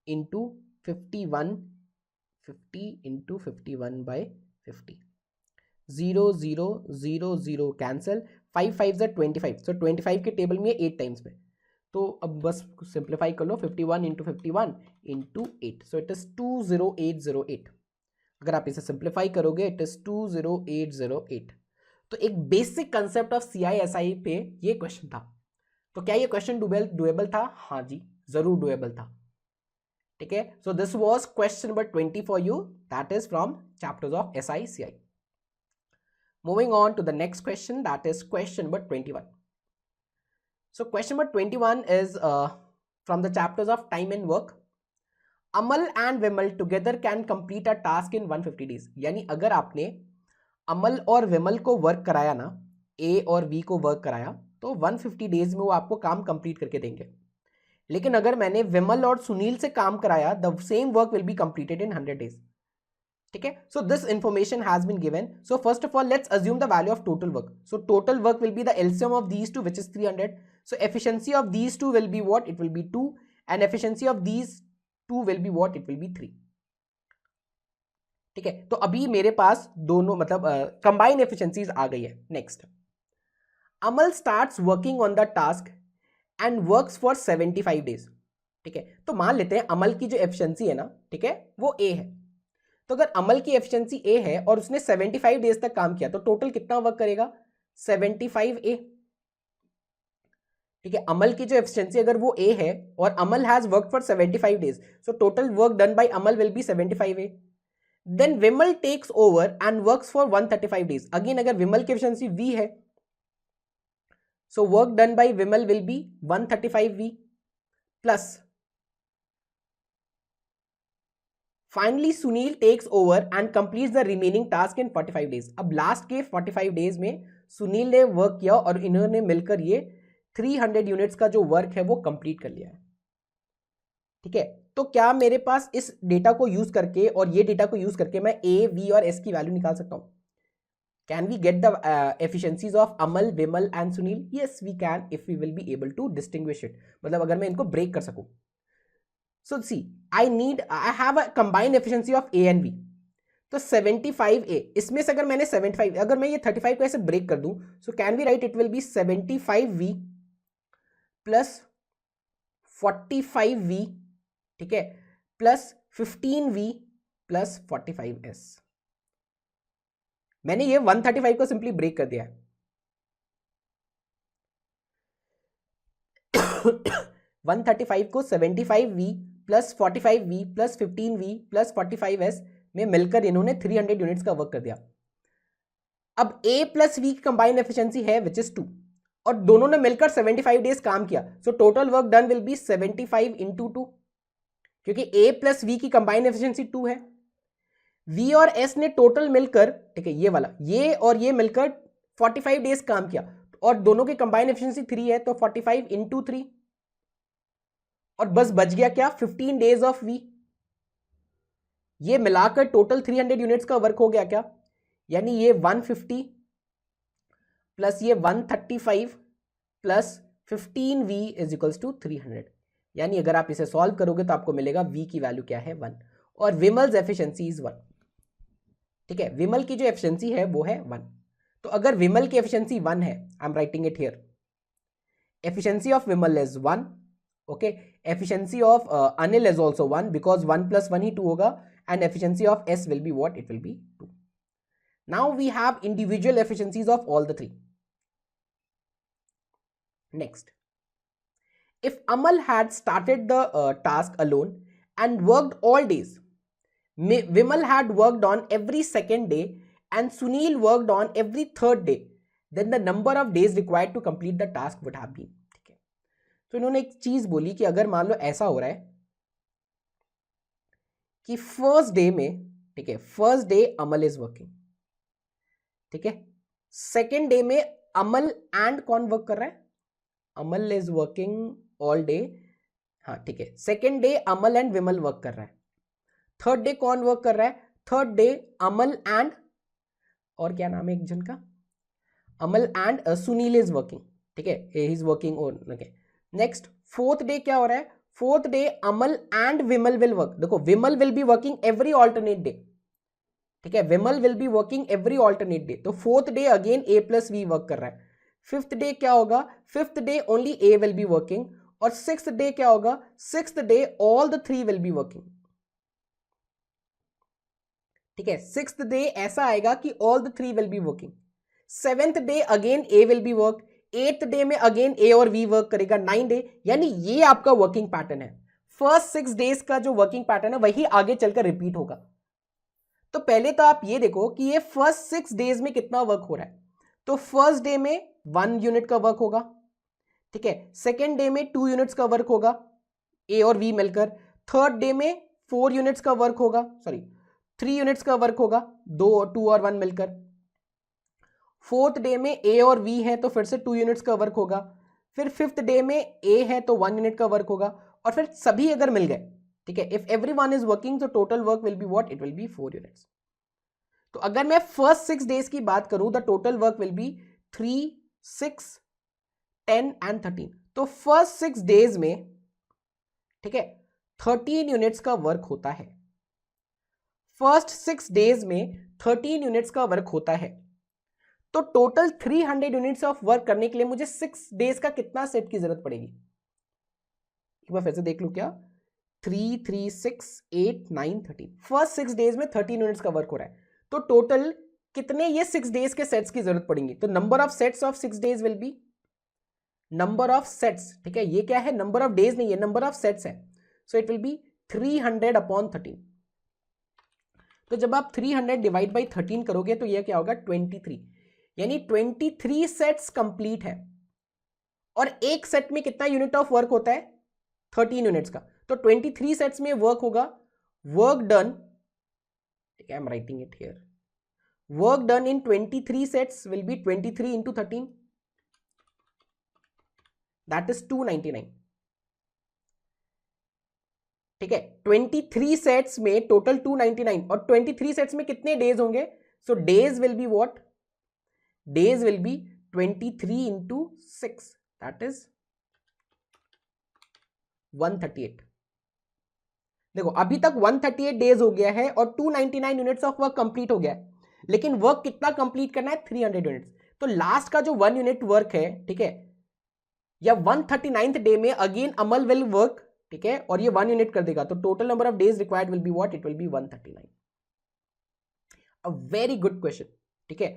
into 51, 50 into 51/50. 0 0 0 0 cancel, 5 5 से 25. सो 25 के टेबल में 8 टाइम्स में, तो अब बस सिंप्लीफाई कर लो, 51 into 51 into 8. So it is 20808. अगर आप इसे सिंप्लीफाई करोगे इट इज 20808. तो एक बेसिक कंसेप्ट ऑफ CI/SI पे ये क्वेश्चन था. तो क्या ये क्वेश्चन डुएबल था, हाँ जी जरूर डुएबल था. ठीक है, so this was question number 20 for you, that is from chapters of SI/CI. Moving on to the next question, that is question number 21. So question number 21 is from the chapters of time and work. Amal and Vimal together can complete a task in 150 days. यानी अगर आपने अमल और विमल को work कराया ना ए और B को work कराया तो 150 डेज में वो आपको काम कंप्लीट करके देंगे। लेकिन अगर मैंने विमल और सुनील से काम कराया, the same work will be completed in 100 days. ठीक है, so this information has been given. So first of all let's assume the value of total work. So total work will be the LCM of these two which is 300. So efficiency of these two will be what? It will be 2 and efficiency of these two will be what? It will be 3. ठीक है, तो अभी मेरे पास दोनों मतलब combine efficiencies आ गई है. Next, Amal starts working on the task and works for 75 days. ठीक है, तो मान लेते हैं अमल की जो एफिशिएंसी है ना, ठीक है, वो ए है. तो अगर अमल की एफिशिएंसी ए है और उसने 75 डेज तक काम किया तो टोटल कितना वर्क करेगा? 75 ए. ठीक है, अमल की जो एफिशिएंसी अगर वो ए है और Amal has work for 75 days, so total work done by Amal will be 75 A. Then Vimal takes over and works for 135 days. Again अगर विमल की एफिशिएंसी वी है, so work done by Vimal will be 135 V plus finally Sunil takes over and completes the remaining task in 45 days. अब last के 45 days में सुनील ने work किया और इन्होंने मिलकर ये 300 यूनिट्स का जो वर्क है वो कंप्लीट कर लिया है. ठीक है, तो क्या मेरे पास इस डेटा को यूज करके और ये डेटा को यूज करके मैं ए, वी और एस की वैल्यू निकाल सकता हूं? Can we get the efficiencies of Amal, Vimal and Sunil? Yes we can, if we will be able to distinguish it. मतलब अगर मैं इनको ब्रेक कर सकूं. So see, I have a combined efficiency of A and B. तो 75A, इसमें से अगर मैंने 75, अगर मैं ये 35 को ऐसे ब्रेक कर दूं, so can we write it will be 75V plus 45V, ठीक है, प्लस 15V प्लस 45S. मैंने ये 135 को सिंपली ब्रेक कर दिया है. 135 को 75V plus 45V plus 15V plus 45S में मिलकर इन्होंने 300 यूनिट्स का वर्क कर दिया. अब A प्लस V की कंबाइंड एफिशिएंसी है विच इज 2 और दोनों ने मिलकर 75 डेज काम किया. सो total work done will be 75 into 2, क्योंकि A प्लस V की कंबाइंड एफिशिएंसी 2 है. V और S ने टोटल मिलकर, ठीक है, ये वाला, ये और ये मिलकर 45 डेज काम किया और दोनों की कंबाइंड एफिशिएंसी 3 है, तो 45 इंटू 3 और बस बच गया क्या? 15 डेज ऑफ वी. ये मिलाकर टोटल 300 यूनिट्स का वर्क हो गया क्या? यानी ये 150 प्लस ये 135 plus 15V is equals to 300. यानी अगर आप इसे सॉल्व करोगे तो आपको मिलेगा V की वैल्यू क्या है? 1 और विमल्स एफिशिएंसी इज 1. ठीक है, विमल की जो एफिशिएंसी है वो है 1. तो अगर विमल की एफिशिएंसी 1 है, आई am writing it here, efficiency of Vimal is 1. okay, efficiency of Anil is also 1 because 1 plus 1 ही 2 होगा and efficiency of S will be what? It will be 2. Now we have individual efficiencies of all the three. Next, if Amal had started the task alone and worked all days, Vimal had worked on every second day and Sunil worked on every third day, then the number of days required to complete the task would have been. तो इन्होंने एक चीज बोली कि अगर मान लो ऐसा हो रहा है कि फर्स्ट डे में, ठीक है, first day Amal is working, ठीक है, सेकेंड डे में अमल एंड कौन वर्क कर रहा है? अमल इज वर्किंग ऑल डे, हाँ ठीक है, second day Amal and Vimal work कर रहा है. थर्ड डे कौन वर्क कर रहा है? थर्ड डे अमल एंड, और क्या नाम है एक जन का? Amal and Sunil is working, ठीक है, he is working on. Okay, next fourth day क्या हो रहा है? Fourth day Amal and Vimal will work. देखो Vimal will be working every alternate day, ठीक है, Vimal will be working every alternate day. तो fourth day again A plus V work कर रहा है. फिफ्थ डे क्या होगा? Fifth day only A will be working. और सिक्स्थ डे क्या होगा? Sixth day all the three will be working. ठीक है, सिक्स्थ डे ऐसा आएगा कि all the three will be working. Seventh day again A will B work. Eighth day में again ए और वी वर्क करेगा. 9 डे, यानी ये आपका वर्किंग पैटर्न है. फर्स्ट 6 डेज का जो वर्किंग पैटर्न है वही आगे चलकर रिपीट होगा. तो पहले तो आप ये देखो कि ये फर्स्ट 6 डेज में कितना वर्क हो रहा है. तो फर्स्ट डे में 1 यूनिट का वर्क होगा, ठीक है, सेकेंड डे में 2 यूनिट्स का वर्क होगा ए और वी मिलकर. थर्ड डे में 4 यूनिट्स का वर्क होगा, सॉरी 3 यूनिट्स का वर्क होगा, 2 और 1 मिलकर. फोर्थ डे में ए और वी है तो फिर से 2 यूनिट्स का वर्क होगा, फिर फिफ्थ डे में ए है तो 1 यूनिट का वर्क होगा, और फिर सभी अगर मिल गए, ठीक है, इफ एवरीवन इज वर्किंग तो total work will be what, it will B 4 units. तो अगर मैं फर्स्ट 6 डेज की बात करूं, the total work will be 3, 6, 10 and 13। तो फर्स्ट 6 डेज में, ठीक है, 13 यूनिट्स का वर्क होता है। फर्स्ट 6 डेज में 13 यूनिट्स का वर्क होता है। तो टोटल 300 यूनिट्स ऑफ वर्क करने के लिए मुझे 6 डेज का कितना सेट की जरूरत पड़ेगी? एक बार फिर से देख लूं क्या, 3, 3, 6, 8, 9, 13। फर्स्ट 6 डेज में 13 यूनिट्स का वर्क हो रहा है। तो टोटल कितने ये 6 डेज के सेट्स की जरूरत पड़ेंगी? तो number of sets of 6 days will B number of sets, ठीक है, ये क्या है, नंबर ऑफ डेज नहीं है, नंबर ऑफ सेट्स है। सो इट विल बी 300 अपॉन 13। तो जब आप 300 डिवाइड बाई 13 करोगे तो ये क्या होगा, 23, यानी 23 सेट्स कंप्लीट है। और एक सेट में कितना यूनिट ऑफ वर्क होता है, 13 यूनिट्स का। तो 23 सेट्स में वर्क होगा, वर्क डन, ठीक है, आई am writing it here, work done in 23 sets will be 23 into 13, that is 299, ठीक है। 23 सेट्स में टोटल 299, और 23 सेट्स में कितने डेज होंगे? So days will be what, days will be 23 into 6, that is 138। देखो अभी तक 138 डेज हो गया है और 299 यूनिट्स ऑफ वर्क कंप्लीट हो गया है, लेकिन वर्क कितना कंप्लीट करना है, 300 यूनिट्स। तो लास्ट का जो 1 यूनिट वर्क है, ठीक है, या 139th डे में अगेन अमल विल वर्क, ठीक है, और ये 1 यूनिट कर देगा। तो total number of days required will be what, it will B 139। A very good question, ठीक है,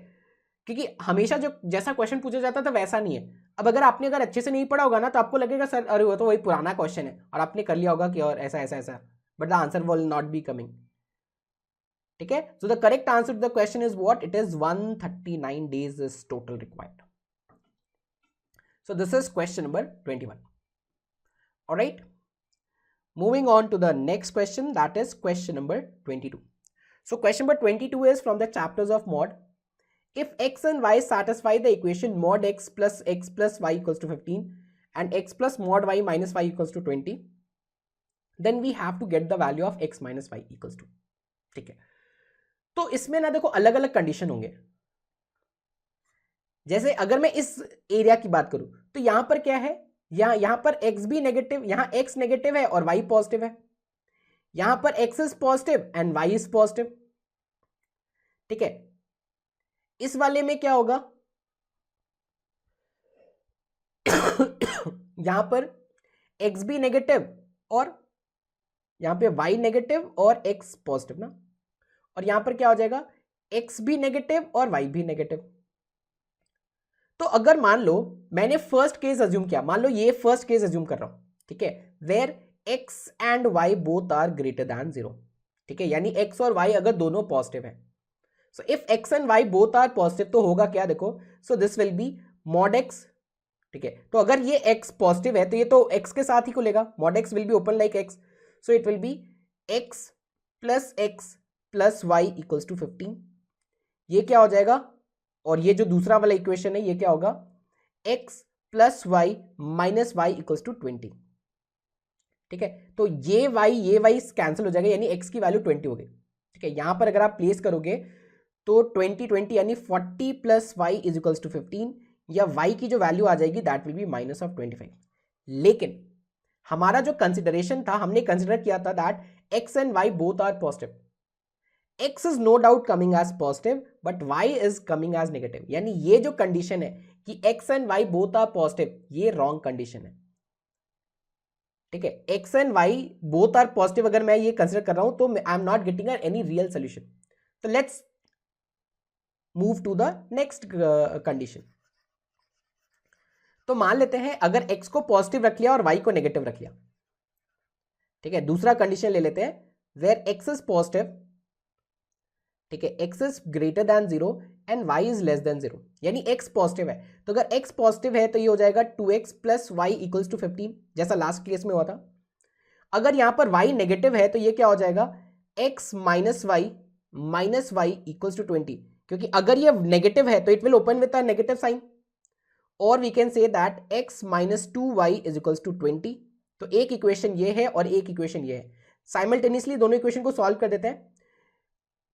क्योंकि हमेशा जो जैसा क्वेश्चन पूछा जाता था वैसा नहीं है। अब अगर आपने अगर अच्छे से नहीं पढ़ा होगा ना तो आपको लगेगा सर अरे वो तो वही पुराना क्वेश्चन है, और आपने कर लिया होगा कि और ऐसा ऐसा ऐसा, but the answer will not be coming, ठीक है। So the correct answer to the question is what, it is 139 days is total required. So this is question number 21. All right. Moving on to the next question, that is question number 22. So question number 22 is from the chapters of mod. If x and y satisfy the equation mod x plus y equals to 15 and x plus mod y minus y equals to 20, then we have to get the value of x minus y equals to, ठीक है। तो इसमें ना देखो अलग अलग condition होंगे। जैसे अगर मैं इस एरिया की बात करूं तो यहां पर क्या है, यहां पर x भी नेगेटिव, यहां x नेगेटिव है और y पॉजिटिव है, यहां पर x is positive and y is positive, ठीक है। इस वाले में क्या होगा, यहां पर x भी नेगेटिव और यहां पे y नेगेटिव और x पॉजिटिव ना, और यहां पर क्या हो जाएगा, x भी नेगेटिव और y भी नेगेटिव। तो अगर मान लो मैंने फर्स्ट केस अज्यूम किया, मान लो ये फर्स्ट केस अज्यूम कर रहा हूं, ठीक है, where x and y both are greater than 0, ठीक है, यानी x और y अगर दोनों पॉजिटिव है। So if x and y both are positive तो होगा क्या, देखो, so this will be mod x, ठीक है। तो अगर ये x पॉजिटिव है तो ये तो x के साथ ही खुलेगा, mod x will be open like x, so it will be x plus y equals to 15। ये क्या हो जाएगा, और ये जो दूसरा वाला इक्वेशन है ये क्या होगा, x plus y minus Y equals to 20, ठीक है। तो ये y कैंसिल हो जाएगा, यानी x की वैल्यू 20 हो गई, ठीक है। यहां पर अगर आप प्लेस करोगे तो 20 यानी 40 plus y is equals to 15, या y की जो वैल्यू आ जाएगी that will be minus of 25। लेकिन हमारा जो कंसिडरेशन था, हमने कंसिडर किया था that x and y both are positive, x is no doubt coming as positive but y is coming as negative, यानी ये जो कंडीशन है कि x and y both are positive, ये रॉन्ग कंडीशन है, ठीक है। x and y both are positive अगर मैं ये कंसिडर कर रहा हूं तो I am not getting any real solution. तो let's move to the next condition. तो मान लेते हैं अगर x को पॉजिटिव रख लिया और y को नेगेटिव रख लिया, ठीक है। दूसरा कंडीशन ले लेते हैं, वेयर x इज पॉजिटिव, ठीक है, x is greater than 0 and y is less than 0, यानी x पॉजिटिव है। तो अगर x पॉजिटिव है तो ये हो जाएगा 2x plus y equals to 15, जैसा लास्ट केस में हुआ था। अगर यहां पर y नेगेटिव है तो ये क्या हो जाएगा, x minus Y equals to 20, क्योंकि अगर ये नेगेटिव है तो it will open with a negative sign, और we can say that x minus 2y is equals to 20। तो एक इक्वेशन ये है और एक इक्वेशन ये है, साइमल्टेनियसली दोनों इक्वेशन को सॉल्व कर देते हैं।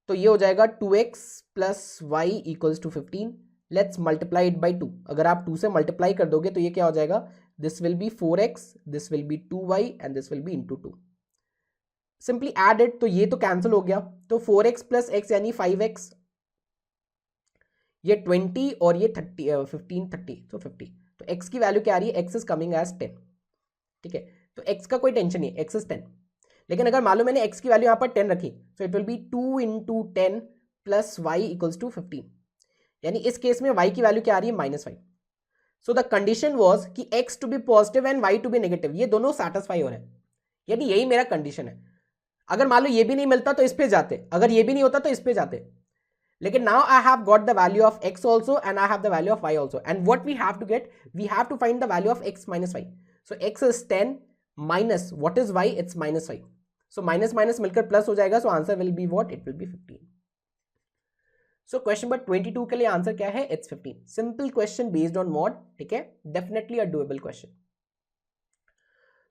तो ये हो जाएगा 2x plus y equals to 15। Let's multiply it by 2। अगर आप 2 से मल्टीप्लाई कर दोगे तो ये क्या हो जाएगा, this will be 4x, this will be 2y and this will be into 2। Simply add it, तो ये तो कैंसिल हो गया, तो 4x प्लस x यानी 5x, ये 20 और ये 30 15 30, तो 50। तो x की वैल्यू क्या आ रही है, x इज कमिंग एज 10। ठीक है, तो x का कोई टेंशन नहीं, x इज 10। लेकिन अगर मान लो मैंने x की वैल्यू यहाँ पर 10 रखी, तो it will be 2 into 10 plus y equals to 15। यानी इस केस में y की वैल्यू क्या आ रही है, -5। सो द कंडीशन वॉज कि x to be positive and y to be negative, ये दोनों सेटिस्फाई हो रहे हैं, यानी यही मेरा कंडीशन है। अगर मान लो ये भी नहीं मिलता तो इस पे जाते, अगर ये भी नहीं होता तो इस पे जाते, लेकिन now I have got the value of x also and I have the value of y also, and what we have to get, we have to find the value of x minus y. So x is 10 minus what is y, it's -5. So minus minus मिलकर plus हो जाएगा, so answer will be what, it will be 15. So question number 22 के लिए answer क्या है, it's 15. Simple question based on mod, ठीक है, definitely a doable question.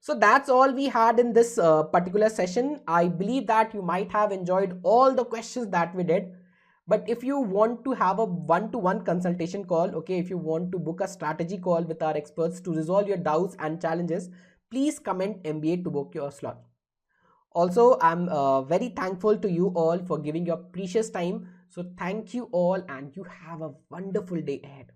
So that's all we had in this particular session. I believe that you might have enjoyed all the questions that we did. But if you want to have a one-to-one consultation call, okay, if you want to book a strategy call with our experts to resolve your doubts and challenges, please comment MBA to book your slot. Also, I'm very thankful to you all for giving your precious time. So thank you all and you have a wonderful day ahead.